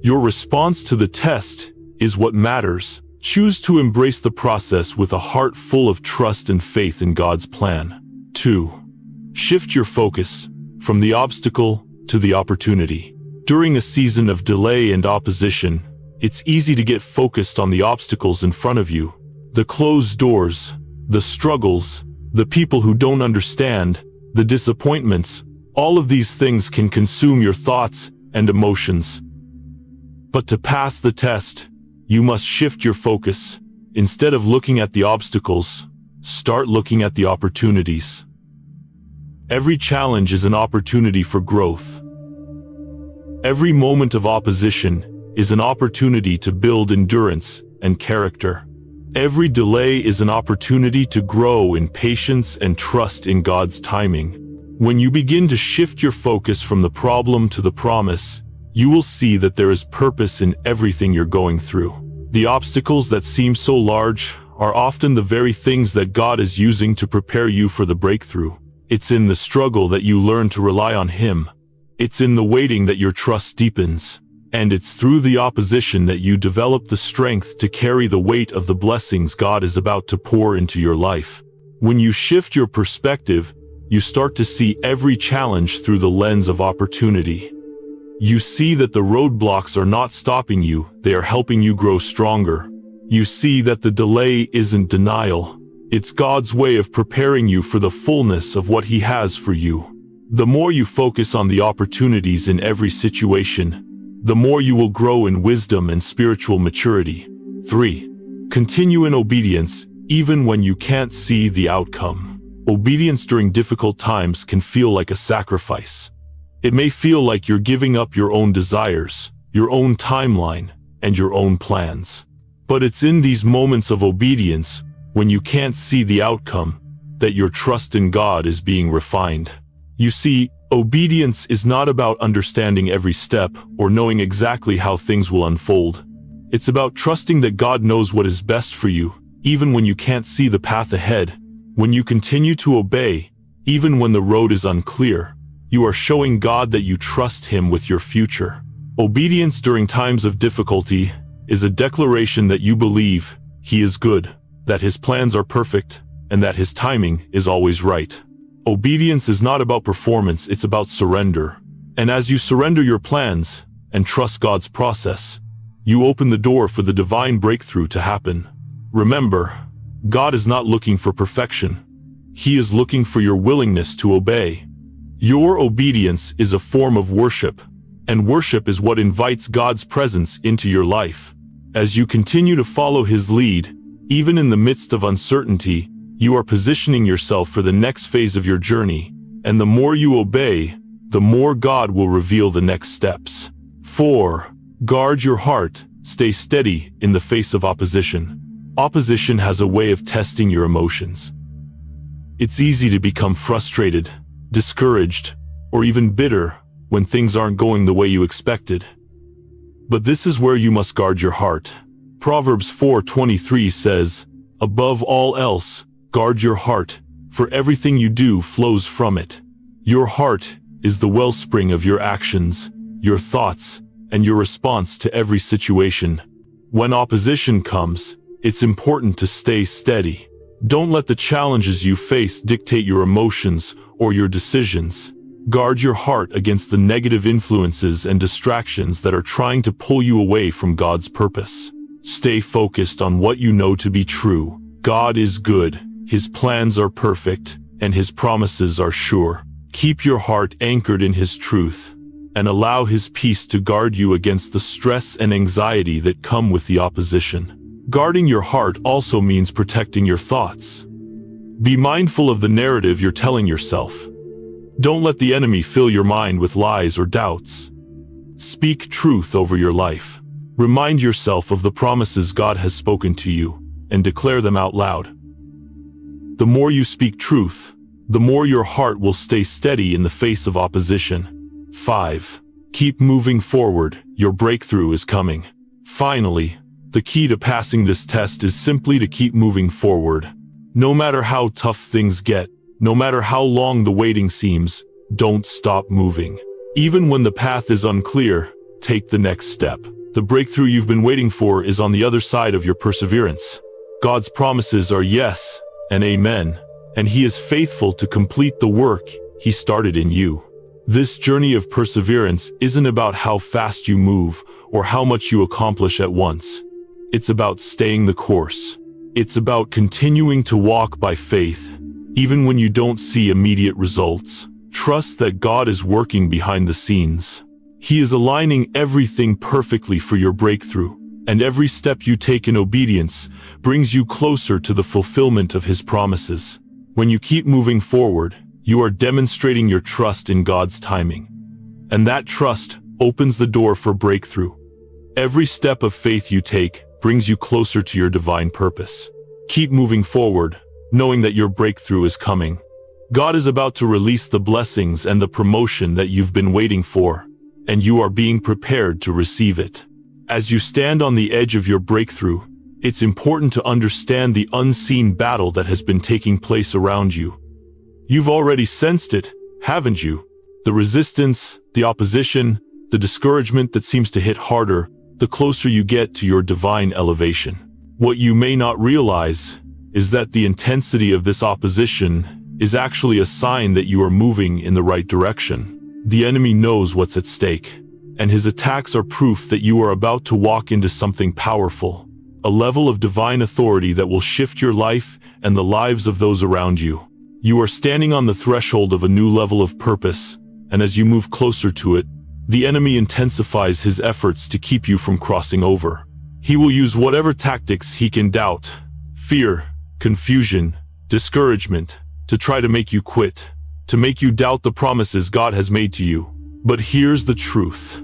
Your response to the test is what matters. Choose to embrace the process with a heart full of trust and faith in God's plan. 2. Shift your focus from the obstacle to the opportunity. During a season of delay and opposition, it's easy to get focused on the obstacles in front of you. The closed doors, the struggles, the people who don't understand, the disappointments, all of these things can consume your thoughts and emotions. But to pass the test, you must shift your focus. Instead of looking at the obstacles, start looking at the opportunities. Every challenge is an opportunity for growth. Every moment of opposition is an opportunity to build endurance and character. Every delay is an opportunity to grow in patience and trust in God's timing. When you begin to shift your focus from the problem to the promise, you will see that there is purpose in everything you're going through. The obstacles that seem so large are often the very things that God is using to prepare you for the breakthrough. It's in the struggle that you learn to rely on Him. It's in the waiting that your trust deepens. And it's through the opposition that you develop the strength to carry the weight of the blessings God is about to pour into your life. When you shift your perspective, you start to see every challenge through the lens of opportunity. You see that the roadblocks are not stopping you, they are helping you grow stronger. You see that the delay isn't denial. It's God's way of preparing you for the fullness of what He has for you. The more you focus on the opportunities in every situation, the more you will grow in wisdom and spiritual maturity. 3. Continue in obedience, even when you can't see the outcome. Obedience during difficult times can feel like a sacrifice. It may feel like you're giving up your own desires, your own timeline, and your own plans. But it's in these moments of obedience, when you can't see the outcome, that your trust in God is being refined. You see, obedience is not about understanding every step or knowing exactly how things will unfold. It's about trusting that God knows what is best for you, even when you can't see the path ahead. When you continue to obey, even when the road is unclear, you are showing God that you trust Him with your future. Obedience during times of difficulty is a declaration that you believe He is good, that His plans are perfect, and that His timing is always right. Obedience is not about performance, it's about surrender. And as you surrender your plans and trust God's process, you open the door for the divine breakthrough to happen. Remember, God is not looking for perfection. He is looking for your willingness to obey. Your obedience is a form of worship, and worship is what invites God's presence into your life. As you continue to follow His lead, even in the midst of uncertainty, you are positioning yourself for the next phase of your journey, and the more you obey, the more God will reveal the next steps. 4. Guard your heart, stay steady in the face of opposition. Opposition has a way of testing your emotions. It's easy to become frustrated, discouraged, or even bitter when things aren't going the way you expected. But this is where you must guard your heart. Proverbs 4:23 says, "Above all else, guard your heart, for everything you do flows from it." Your heart is the wellspring of your actions, your thoughts, and your response to every situation. When opposition comes, it's important to stay steady. Don't let the challenges you face dictate your emotions or your decisions. Guard your heart against the negative influences and distractions that are trying to pull you away from God's purpose. Stay focused on what you know to be true. God is good, His plans are perfect, and His promises are sure. Keep your heart anchored in His truth, and allow His peace to guard you against the stress and anxiety that come with the opposition. Guarding your heart also means protecting your thoughts. Be mindful of the narrative you're telling yourself. Don't let the enemy fill your mind with lies or doubts. Speak truth over your life. Remind yourself of the promises God has spoken to you, and declare them out loud. The more you speak truth, the more your heart will stay steady in the face of opposition. 5. Keep moving forward, your breakthrough is coming. Finally, the key to passing this test is simply to keep moving forward. No matter how tough things get, no matter how long the waiting seems, don't stop moving. Even when the path is unclear, take the next step. The breakthrough you've been waiting for is on the other side of your perseverance. God's promises are yes and amen, and He is faithful to complete the work He started in you. This journey of perseverance isn't about how fast you move or how much you accomplish at once. It's about staying the course. It's about continuing to walk by faith, even when you don't see immediate results. Trust that God is working behind the scenes. He is aligning everything perfectly for your breakthrough, and every step you take in obedience brings you closer to the fulfillment of His promises. When you keep moving forward, you are demonstrating your trust in God's timing. And that trust opens the door for breakthrough. Every step of faith you take brings you closer to your divine purpose. Keep moving forward, knowing that your breakthrough is coming. God is about to release the blessings and the promotion that you've been waiting for, and you are being prepared to receive it. As you stand on the edge of your breakthrough, it's important to understand the unseen battle that has been taking place around you. You've already sensed it, haven't you? The resistance, the opposition, the discouragement that seems to hit harder, the closer you get to your divine elevation. What you may not realize is that the intensity of this opposition is actually a sign that you are moving in the right direction. The enemy knows what's at stake, and his attacks are proof that you are about to walk into something powerful, a level of divine authority that will shift your life and the lives of those around you. You are standing on the threshold of a new level of purpose, and as you move closer to it, the enemy intensifies his efforts to keep you from crossing over. He will use whatever tactics he can: doubt, fear, confusion, discouragement, to try to make you quit, to make you doubt the promises God has made to you. But here's the truth.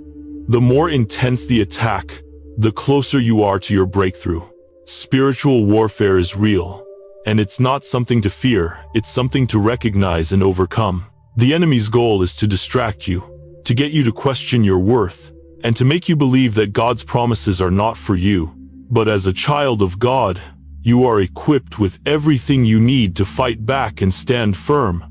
The more intense the attack, the closer you are to your breakthrough. Spiritual warfare is real, and it's not something to fear, it's something to recognize and overcome. The enemy's goal is to distract you, to get you to question your worth, and to make you believe that God's promises are not for you. But as a child of God, you are equipped with everything you need to fight back and stand firm.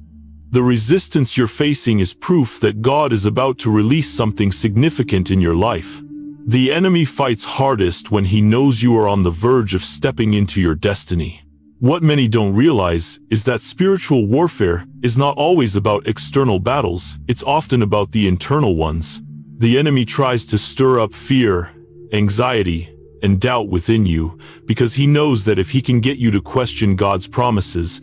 The resistance you're facing is proof that God is about to release something significant in your life. The enemy fights hardest when he knows you are on the verge of stepping into your destiny. What many don't realize is that spiritual warfare is not always about external battles, it's often about the internal ones. The enemy tries to stir up fear, anxiety, and doubt within you because he knows that if he can get you to question God's promises,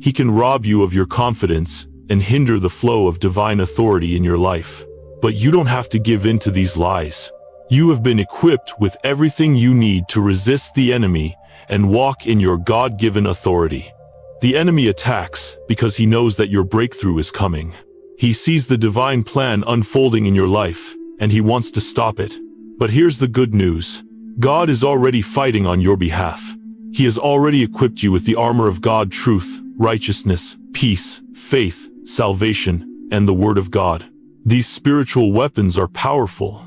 he can rob you of your confidence and hinder the flow of divine authority in your life. But you don't have to give in to these lies. You have been equipped with everything you need to resist the enemy and walk in your God-given authority. The enemy attacks because he knows that your breakthrough is coming. He sees the divine plan unfolding in your life, and he wants to stop it. But here's the good news. God is already fighting on your behalf. He has already equipped you with the armor of God: truth, righteousness, peace, faith, salvation, and the Word of God. These spiritual weapons are powerful,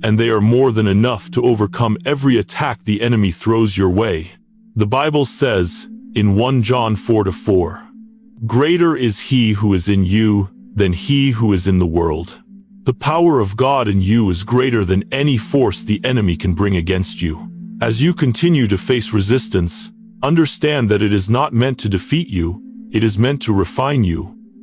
and they are more than enough to overcome every attack the enemy throws your way. The Bible says in 1 John 4:4, "Greater is he who is in you than he who is in the world." The power of God in you is greater than any force the enemy can bring against you. As you continue to face resistance, understand that it is not meant to defeat you, it is meant to refine you.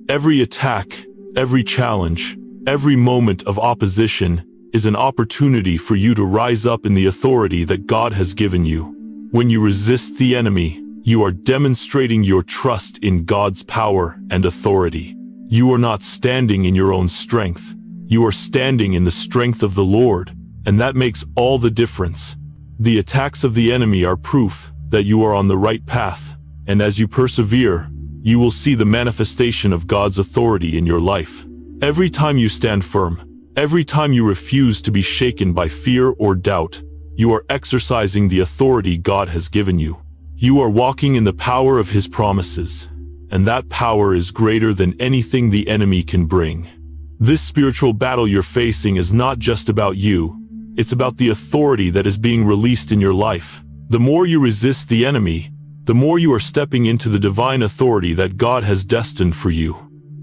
Every attack, every challenge, every moment of opposition is an opportunity for you to rise up in the authority that God has given you. When you resist the enemy, you are demonstrating your trust in God's power and authority. You are not standing in your own strength. You are standing in the strength of the Lord, and that makes all the difference. The attacks of the enemy are proof that you are on the right path, and as you persevere, you will see the manifestation of God's authority in your life. Every time you stand firm, every time you refuse to be shaken by fear or doubt, you are exercising the authority God has given you. You are walking in the power of His promises, and that power is greater than anything the enemy can bring. This spiritual battle you're facing is not just about you, it's about the authority that is being released in your life. The more you resist the enemy, the more you are stepping into the divine authority that God has destined for you.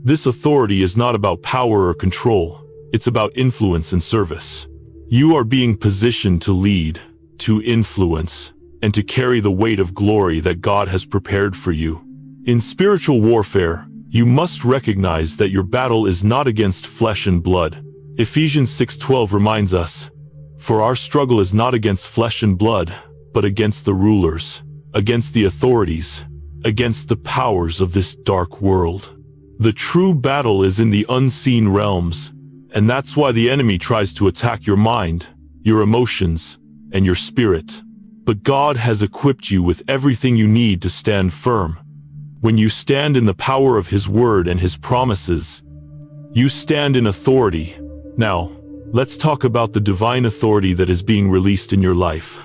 This authority is not about power or control, it's about influence and service. You are being positioned to lead, to influence, and to carry the weight of glory that God has prepared for you. In spiritual warfare, you must recognize that your battle is not against flesh and blood. Ephesians 6:12 reminds us, "For our struggle is not against flesh and blood, but against the rulers, against the authorities, against the powers of this dark world." The true battle is in the unseen realms, and that's why the enemy tries to attack your mind, your emotions, and your spirit. But God has equipped you with everything you need to stand firm. When you stand in the power of His Word and His promises, you stand in authority. Now, let's talk about the divine authority that is being released in your life.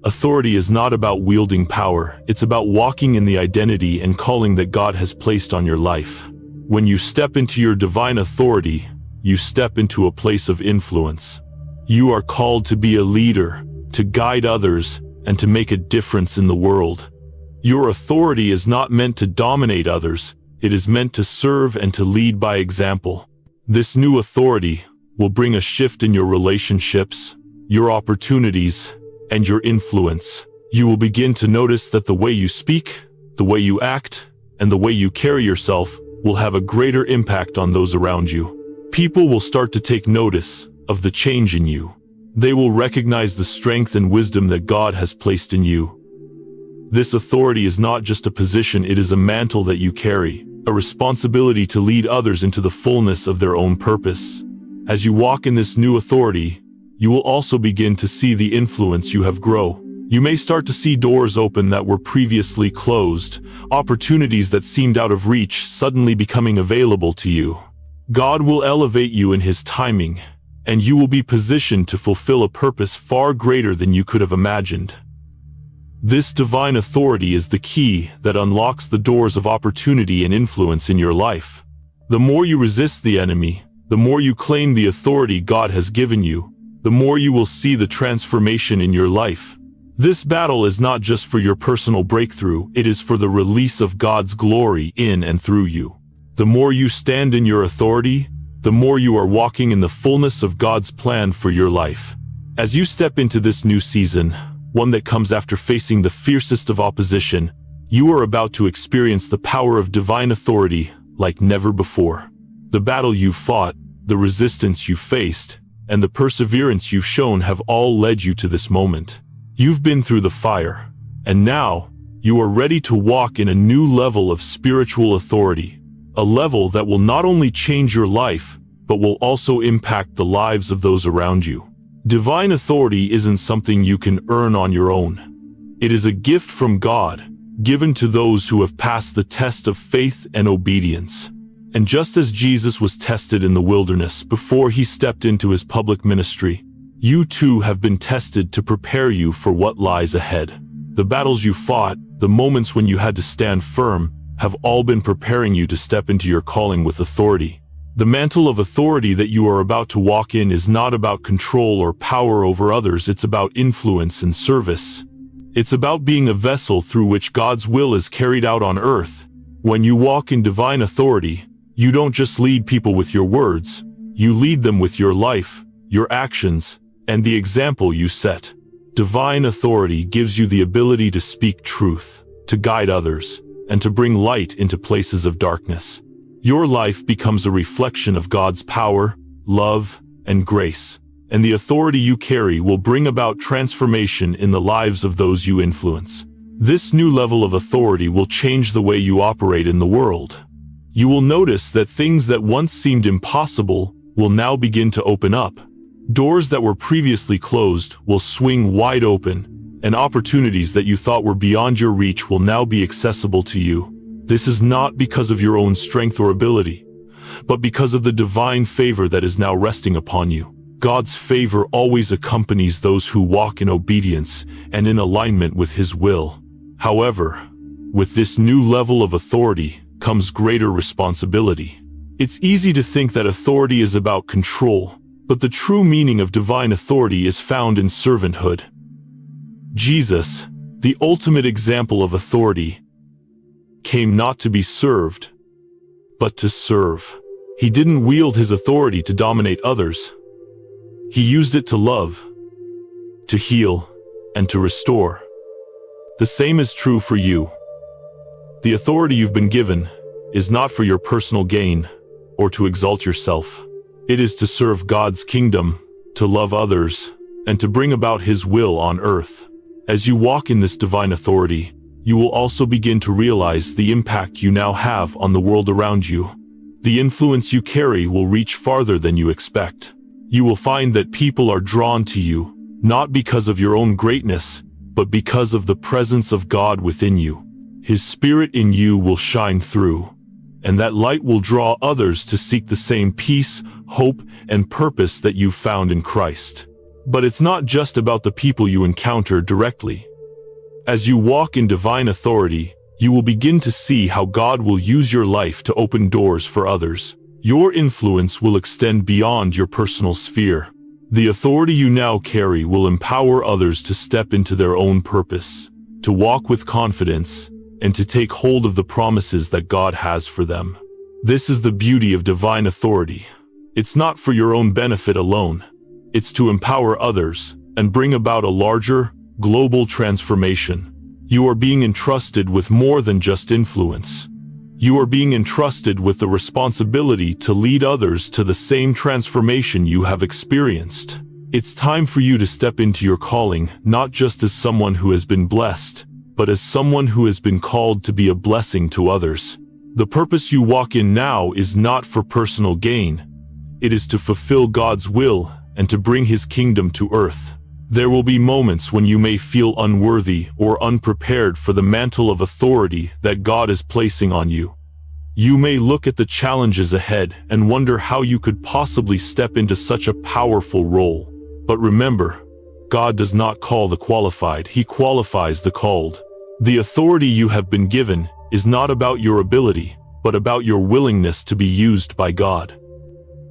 Authority is not about wielding power, it's about walking in the identity and calling that God has placed on your life. When you step into your divine authority, you step into a place of influence. You are called to be a leader, to guide others, and to make a difference in the world. Your authority is not meant to dominate others, it is meant to serve and to lead by example. This new authority, will bring a shift in your relationships, your opportunities, and your influence. You will begin to notice that the way you speak, the way you act, and the way you carry yourself will have a greater impact on those around you. People will start to take notice of the change in you. They will recognize the strength and wisdom that God has placed in you. This authority is not just a position, it is a mantle that you carry, a responsibility to lead others into the fullness of their own purpose. As you walk in this new authority, you will also begin to see the influence you have grow. You may start to see doors open that were previously closed, opportunities that seemed out of reach suddenly becoming available to you. God will elevate you in His timing, and you will be positioned to fulfill a purpose far greater than you could have imagined. This divine authority is the key that unlocks the doors of opportunity and influence in your life. The more you resist the enemy, the more you claim the authority God has given you, the more you will see the transformation in your life. This battle is not just for your personal breakthrough, it is for the release of God's glory in and through you. The more you stand in your authority, the more you are walking in the fullness of God's plan for your life. As you step into this new season, one that comes after facing the fiercest of opposition, you are about to experience the power of divine authority like never before. The battle you've fought, the resistance you faced, and the perseverance you've shown have all led you to this moment. You've been through the fire, and now you are ready to walk in a new level of spiritual authority, a level that will not only change your life, but will also impact the lives of those around you. Divine authority isn't something you can earn on your own. It is a gift from God, given to those who have passed the test of faith and obedience. And just as Jesus was tested in the wilderness before he stepped into his public ministry, you too have been tested to prepare you for what lies ahead. The battles you fought, the moments when you had to stand firm, have all been preparing you to step into your calling with authority. The mantle of authority that you are about to walk in is not about control or power over others, it's about influence and service. It's about being a vessel through which God's will is carried out on earth. When you walk in divine authority, you don't just lead people with your words, you lead them with your life, your actions, and the example you set. Divine authority gives you the ability to speak truth, to guide others, and to bring light into places of darkness. Your life becomes a reflection of God's power, love, and grace, and the authority you carry will bring about transformation in the lives of those you influence. This new level of authority will change the way you operate in the world. You will notice that things that once seemed impossible will now begin to open up. Doors that were previously closed will swing wide open, and opportunities that you thought were beyond your reach will now be accessible to you. This is not because of your own strength or ability, but because of the divine favor that is now resting upon you. God's favor always accompanies those who walk in obedience and in alignment with His will. However, with this new level of authority comes greater responsibility. It's easy to think that authority is about control, but the true meaning of divine authority is found in servanthood. Jesus, the ultimate example of authority, came not to be served, but to serve. He didn't wield his authority to dominate others. He used it to love, to heal, and to restore. The same is true for you. The authority you've been given is not for your personal gain or to exalt yourself. It is to serve God's kingdom, to love others, and to bring about His will on earth. As you walk in this divine authority, you will also begin to realize the impact you now have on the world around you. The influence you carry will reach farther than you expect. You will find that people are drawn to you, not because of your own greatness, but because of the presence of God within you. His Spirit in you will shine through, and that light will draw others to seek the same peace, hope, and purpose that you've found in Christ. But it's not just about the people you encounter directly. As you walk in divine authority, you will begin to see how God will use your life to open doors for others. Your influence will extend beyond your personal sphere. The authority you now carry will empower others to step into their own purpose, to walk with confidence, and to take hold of the promises that God has for them. This is the beauty of divine authority. It's not for your own benefit alone. It's to empower others and bring about a larger, global transformation. You are being entrusted with more than just influence. You are being entrusted with the responsibility to lead others to the same transformation you have experienced. It's time for you to step into your calling, not just as someone who has been blessed, but as someone who has been called to be a blessing to others. The purpose you walk in now is not for personal gain. It is to fulfill God's will and to bring His kingdom to earth. There will be moments when you may feel unworthy or unprepared for the mantle of authority that God is placing on you. You may look at the challenges ahead and wonder how you could possibly step into such a powerful role. But remember, God does not call the qualified, He qualifies the called. The authority you have been given is not about your ability, but about your willingness to be used by God.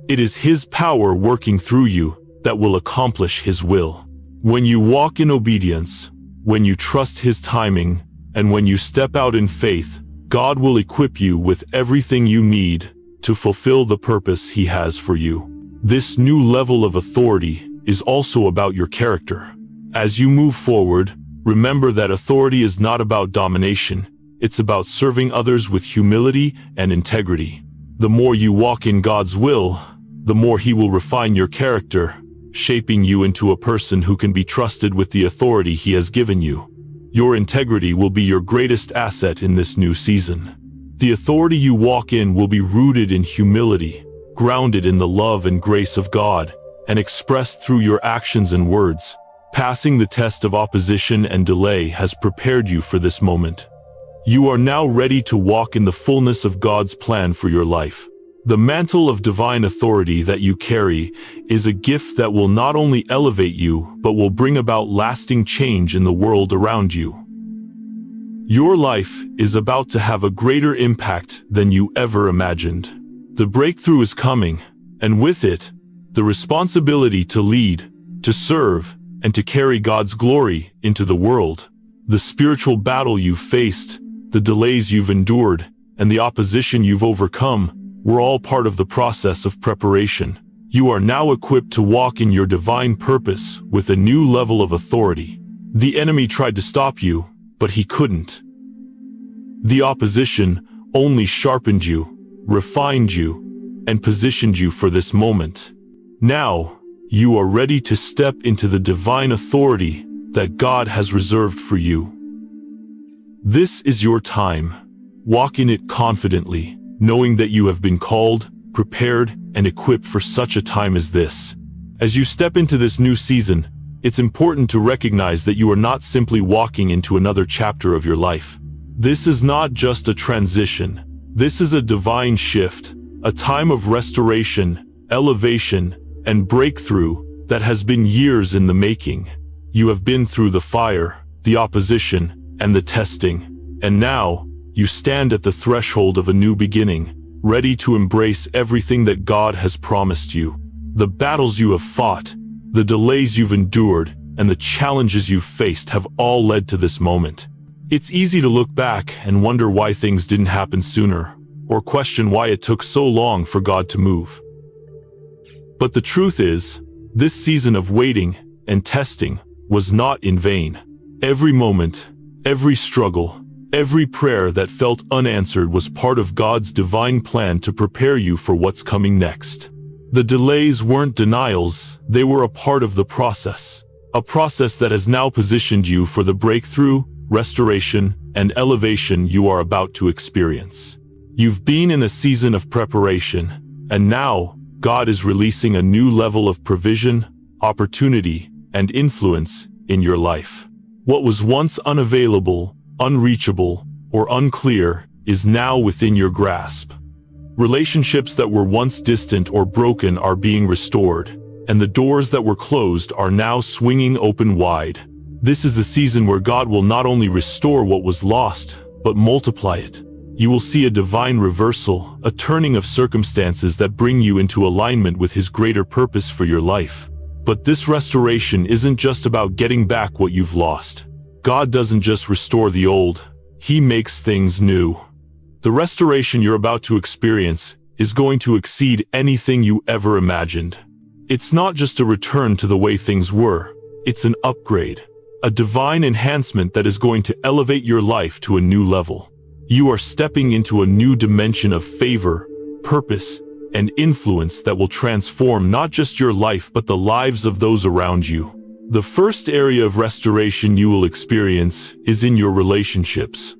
It is His power working through you that will accomplish His will. When you walk in obedience, when you trust His timing, and when you step out in faith, God will equip you with everything you need to fulfill the purpose He has for you. This new level of authority is also about your character. As you move forward, remember that authority is not about domination. It's about serving others with humility and integrity. The more you walk in God's will, the more He will refine your character, shaping you into a person who can be trusted with the authority He has given you. Your integrity will be your greatest asset in this new season. The authority you walk in will be rooted in humility, grounded in the love and grace of God, and expressed through your actions and words. Passing the test of opposition and delay has prepared you for this moment. You are now ready to walk in the fullness of God's plan for your life. The mantle of divine authority that you carry is a gift that will not only elevate you, but will bring about lasting change in the world around you. Your life is about to have a greater impact than you ever imagined. The breakthrough is coming, and with it, the responsibility to lead, to serve, and to carry God's glory into the world. The spiritual battle you've faced, the delays you've endured, and the opposition you've overcome were all part of the process of preparation. You are now equipped to walk in your divine purpose with a new level of authority. The enemy tried to stop you, but he couldn't. The opposition only sharpened you, refined you, and positioned you for this moment. Now, you are ready to step into the divine authority that God has reserved for you. This is your time. Walk in it confidently, knowing that you have been called, prepared, and equipped for such a time as this. As you step into this new season, it's important to recognize that you are not simply walking into another chapter of your life. This is not just a transition. This is a divine shift, a time of restoration, elevation, and breakthrough that has been years in the making. You have been through the fire, the opposition, and the testing, and now, you stand at the threshold of a new beginning, ready to embrace everything that God has promised you. The battles you have fought, the delays you've endured, and the challenges you've faced have all led to this moment. It's easy to look back and wonder why things didn't happen sooner, or question why it took so long for God to move. But the truth is, this season of waiting and testing was not in vain. Every moment, every struggle, every prayer that felt unanswered was part of God's divine plan to prepare you for what's coming next. The delays weren't denials, they were a part of the process. A process that has now positioned you for the breakthrough, restoration, and elevation you are about to experience. You've been in a season of preparation, and now, God is releasing a new level of provision, opportunity, and influence in your life. What was once unavailable, unreachable, or unclear is now within your grasp. Relationships that were once distant or broken are being restored, and the doors that were closed are now swinging open wide. This is the season where God will not only restore what was lost, but multiply it. You will see a divine reversal, a turning of circumstances that bring you into alignment with His greater purpose for your life. But this restoration isn't just about getting back what you've lost. God doesn't just restore the old, He makes things new. The restoration you're about to experience is going to exceed anything you ever imagined. It's not just a return to the way things were, it's an upgrade, a divine enhancement that is going to elevate your life to a new level. You are stepping into a new dimension of favor, purpose, and influence that will transform not just your life but the lives of those around you. The first area of restoration you will experience is in your relationships.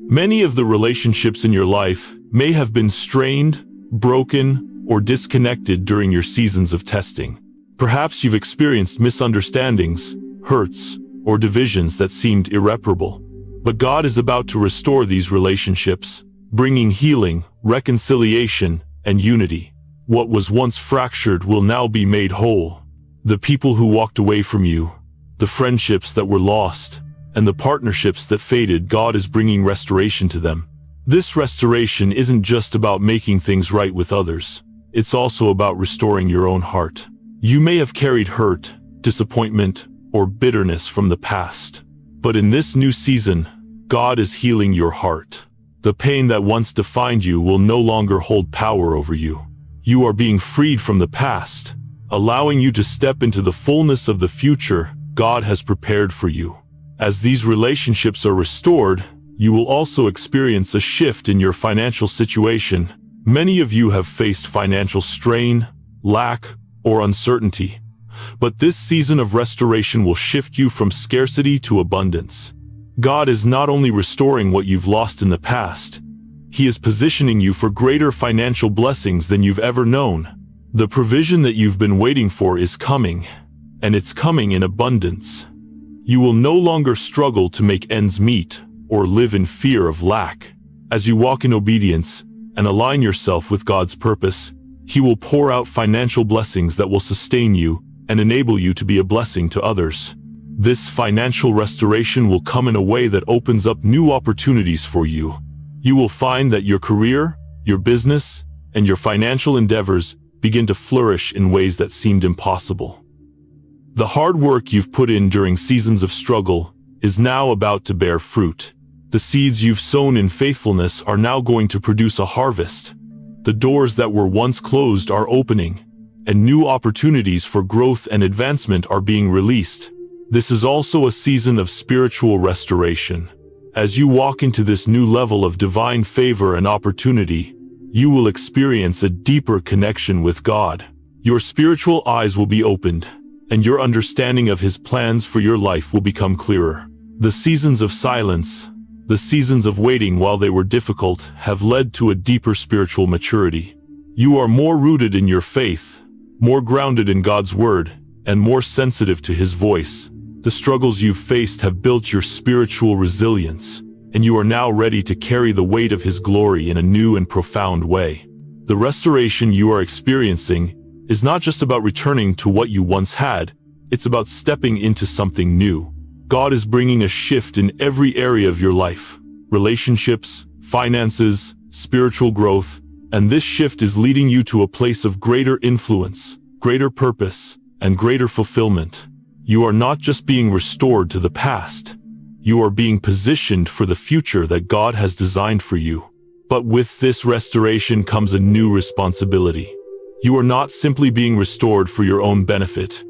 Many of the relationships in your life may have been strained, broken, or disconnected during your seasons of testing. Perhaps you've experienced misunderstandings, hurts, or divisions that seemed irreparable. But God is about to restore these relationships, bringing healing, reconciliation, and unity. What was once fractured will now be made whole. The people who walked away from you, the friendships that were lost, and the partnerships that faded, God is bringing restoration to them. This restoration isn't just about making things right with others. It's also about restoring your own heart. You may have carried hurt, disappointment, or bitterness from the past. But in this new season, God is healing your heart. The pain that once defined you will no longer hold power over you. You are being freed from the past, allowing you to step into the fullness of the future God has prepared for you. As these relationships are restored, you will also experience a shift in your financial situation. Many of you have faced financial strain, lack, or uncertainty. But this season of restoration will shift you from scarcity to abundance. God is not only restoring what you've lost in the past, He is positioning you for greater financial blessings than you've ever known. The provision that you've been waiting for is coming, and it's coming in abundance. You will no longer struggle to make ends meet or live in fear of lack. As you walk in obedience and align yourself with God's purpose, He will pour out financial blessings that will sustain you and enable you to be a blessing to others. This financial restoration will come in a way that opens up new opportunities for you. You will find that your career, your business, and your financial endeavors begin to flourish in ways that seemed impossible. The hard work you've put in during seasons of struggle is now about to bear fruit. The seeds you've sown in faithfulness are now going to produce a harvest. The doors that were once closed are opening, and new opportunities for growth and advancement are being released. This is also a season of spiritual restoration. As you walk into this new level of divine favor and opportunity, you will experience a deeper connection with God. Your spiritual eyes will be opened, and your understanding of His plans for your life will become clearer. The seasons of silence, the seasons of waiting while they were difficult, have led to a deeper spiritual maturity. You are more rooted in your faith, more grounded in God's word, and more sensitive to His voice. The struggles you've faced have built your spiritual resilience, and you are now ready to carry the weight of His glory in a new and profound way. The restoration you are experiencing is not just about returning to what you once had, it's about stepping into something new. God is bringing a shift in every area of your life: relationships, finances, spiritual growth, and this shift is leading you to a place of greater influence, greater purpose, and greater fulfillment. You are not just being restored to the past, you are being positioned for the future that God has designed for you. But with this restoration comes a new responsibility. You are not simply being restored for your own benefit.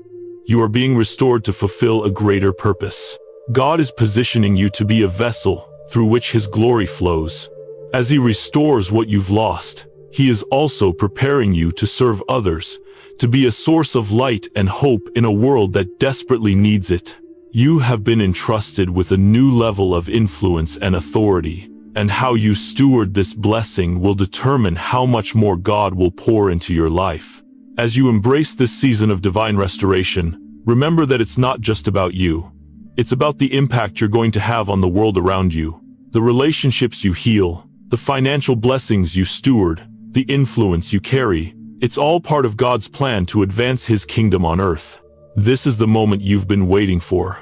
You are being restored to fulfill a greater purpose. God is positioning you to be a vessel through which His glory flows. As He restores what you've lost, He is also preparing you to serve others, to be a source of light and hope in a world that desperately needs it. You have been entrusted with a new level of influence and authority, and how you steward this blessing will determine how much more God will pour into your life. As you embrace this season of divine restoration, remember that it's not just about you. It's about the impact you're going to have on the world around you. The relationships you heal, the financial blessings you steward, the influence you carry, it's all part of God's plan to advance His kingdom on earth. This is the moment you've been waiting for.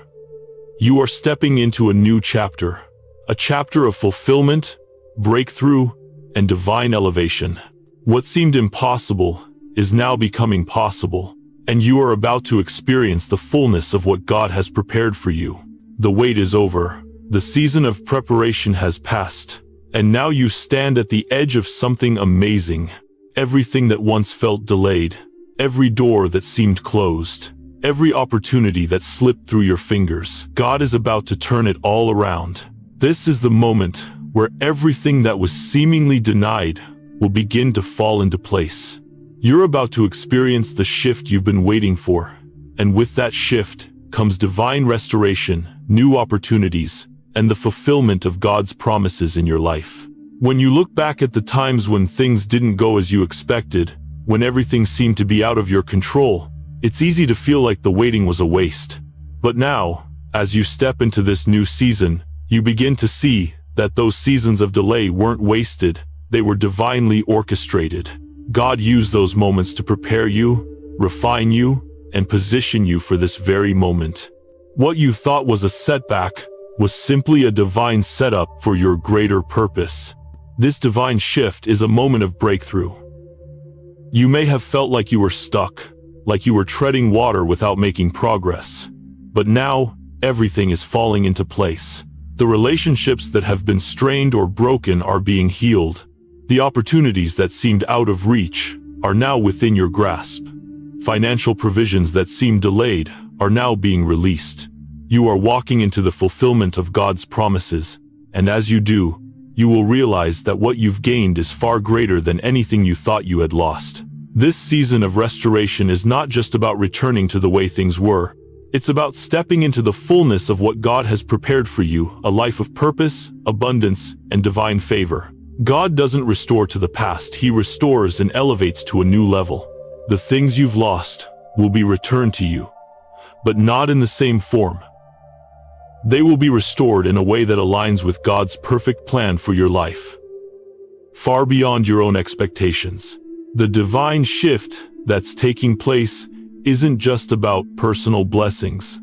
You are stepping into a new chapter, a chapter of fulfillment, breakthrough, and divine elevation. What seemed impossible is now becoming possible, and you are about to experience the fullness of what God has prepared for you. The wait is over, the season of preparation has passed, and now you stand at the edge of something amazing. Everything that once felt delayed, every door that seemed closed, every opportunity that slipped through your fingers, God is about to turn it all around. This is the moment where everything that was seemingly denied will begin to fall into place. You're about to experience the shift you've been waiting for, and with that shift comes divine restoration, new opportunities, and the fulfillment of God's promises in your life. When you look back at the times when things didn't go as you expected, when everything seemed to be out of your control, it's easy to feel like the waiting was a waste. But now, as you step into this new season, you begin to see that those seasons of delay weren't wasted, they were divinely orchestrated. God used those moments to prepare you, refine you, and position you for this very moment. What you thought was a setback was simply a divine setup for your greater purpose. This divine shift is a moment of breakthrough. You may have felt like you were stuck, like you were treading water without making progress. But now, everything is falling into place. The relationships that have been strained or broken are being healed. The opportunities that seemed out of reach are now within your grasp. Financial provisions that seemed delayed are now being released. You are walking into the fulfillment of God's promises, and as you do, you will realize that what you've gained is far greater than anything you thought you had lost. This season of restoration is not just about returning to the way things were. It's about stepping into the fullness of what God has prepared for you, a life of purpose, abundance, and divine favor. God doesn't restore to the past, He restores and elevates to a new level. The things you've lost will be returned to you, but not in the same form. They will be restored in a way that aligns with God's perfect plan for your life, far beyond your own expectations. The divine shift that's taking place isn't just about personal blessings.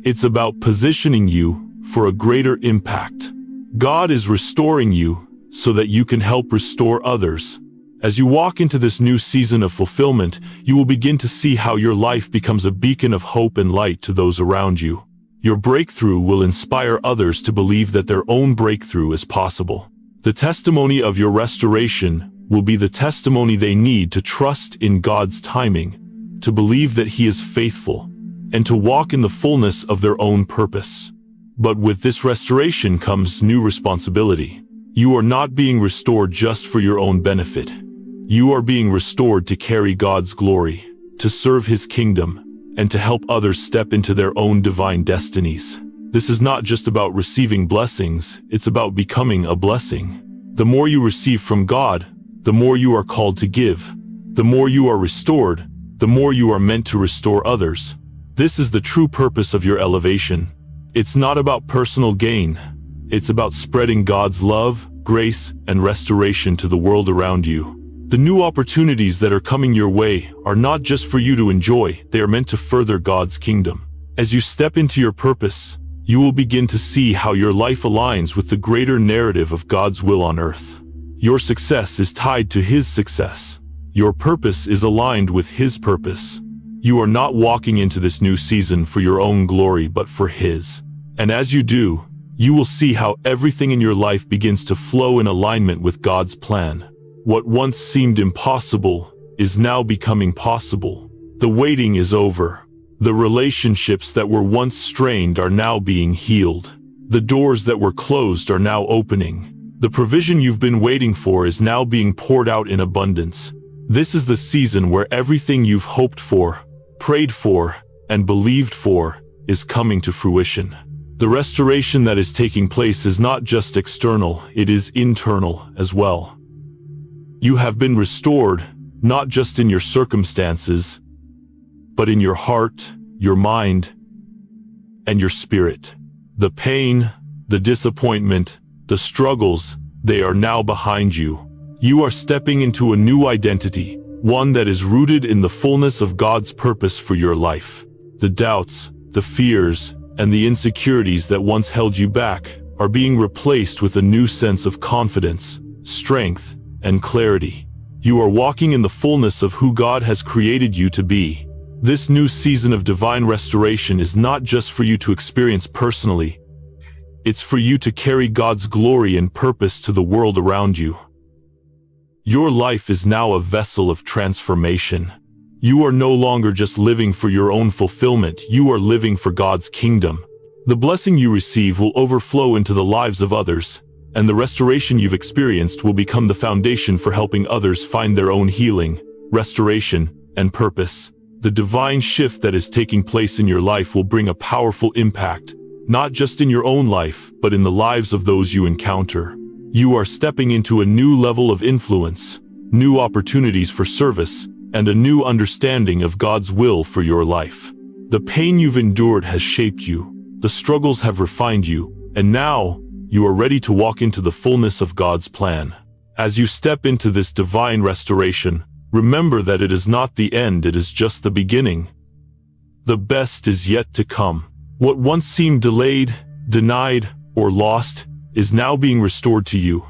It's about positioning you for a greater impact. God is restoring you so that you can help restore others. As you walk into this new season of fulfillment, you will begin to see how your life becomes a beacon of hope and light to those around you. Your breakthrough will inspire others to believe that their own breakthrough is possible. The testimony of your restoration will be the testimony they need to trust in God's timing, to believe that He is faithful, and to walk in the fullness of their own purpose. But with this restoration comes new responsibility. You are not being restored just for your own benefit. You are being restored to carry God's glory, to serve His kingdom, and to help others step into their own divine destinies. This is not just about receiving blessings, it's about becoming a blessing. The more you receive from God, the more you are called to give. The more you are restored, the more you are meant to restore others. This is the true purpose of your elevation. It's not about personal gain. It's about spreading God's love, grace, and restoration to the world around you. The new opportunities that are coming your way are not just for you to enjoy, they are meant to further God's kingdom. As you step into your purpose, you will begin to see how your life aligns with the greater narrative of God's will on earth. Your success is tied to His success. Your purpose is aligned with His purpose. You are not walking into this new season for your own glory but for His. And as you do, you will see how everything in your life begins to flow in alignment with God's plan. What once seemed impossible is now becoming possible. The waiting is over. The relationships that were once strained are now being healed. The doors that were closed are now opening. The provision you've been waiting for is now being poured out in abundance. This is the season where everything you've hoped for, prayed for, and believed for is coming to fruition. The restoration that is taking place is not just external, it is internal as well. You have been restored, not just in your circumstances, but in your heart, your mind, and your spirit. The pain, the disappointment, the struggles, they are now behind you. You are stepping into a new identity, one that is rooted in the fullness of God's purpose for your life. The doubts, the fears, and the insecurities that once held you back are being replaced with a new sense of confidence, strength, and clarity. You are walking in the fullness of who God has created you to be. This new season of divine restoration is not just for you to experience personally. It's for you to carry God's glory and purpose to the world around you. Your life is now a vessel of transformation. You are no longer just living for your own fulfillment, you are living for God's kingdom. The blessing you receive will overflow into the lives of others, and the restoration you've experienced will become the foundation for helping others find their own healing, restoration, and purpose. The divine shift that is taking place in your life will bring a powerful impact, not just in your own life, but in the lives of those you encounter. You are stepping into a new level of influence, new opportunities for service, and a new understanding of God's will for your life. The pain you've endured has shaped you, the struggles have refined you, and now, you are ready to walk into the fullness of God's plan. As you step into this divine restoration, remember that it is not the end, it is just the beginning. The best is yet to come. What once seemed delayed, denied, or lost, is now being restored to you.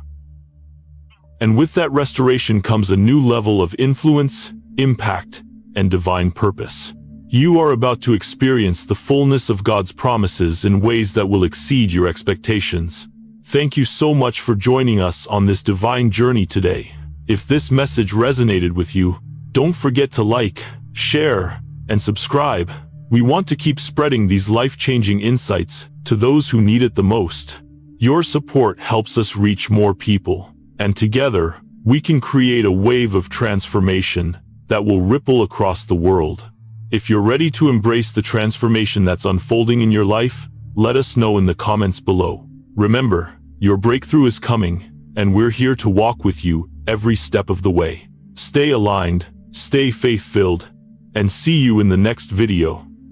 And with that restoration comes a new level of influence, impact, and divine purpose. You are about to experience the fullness of God's promises in ways that will exceed your expectations. Thank you so much for joining us on this divine journey today. If this message resonated with you, don't forget to like, share, and subscribe. We want to keep spreading these life-changing insights to those who need it the most. Your support helps us reach more people, and together, we can create a wave of transformation that will ripple across the world. If you're ready to embrace the transformation that's unfolding in your life, let us know in the comments below. Remember, your breakthrough is coming, and we're here to walk with you every step of the way. Stay aligned, stay faith-filled, and see you in the next video.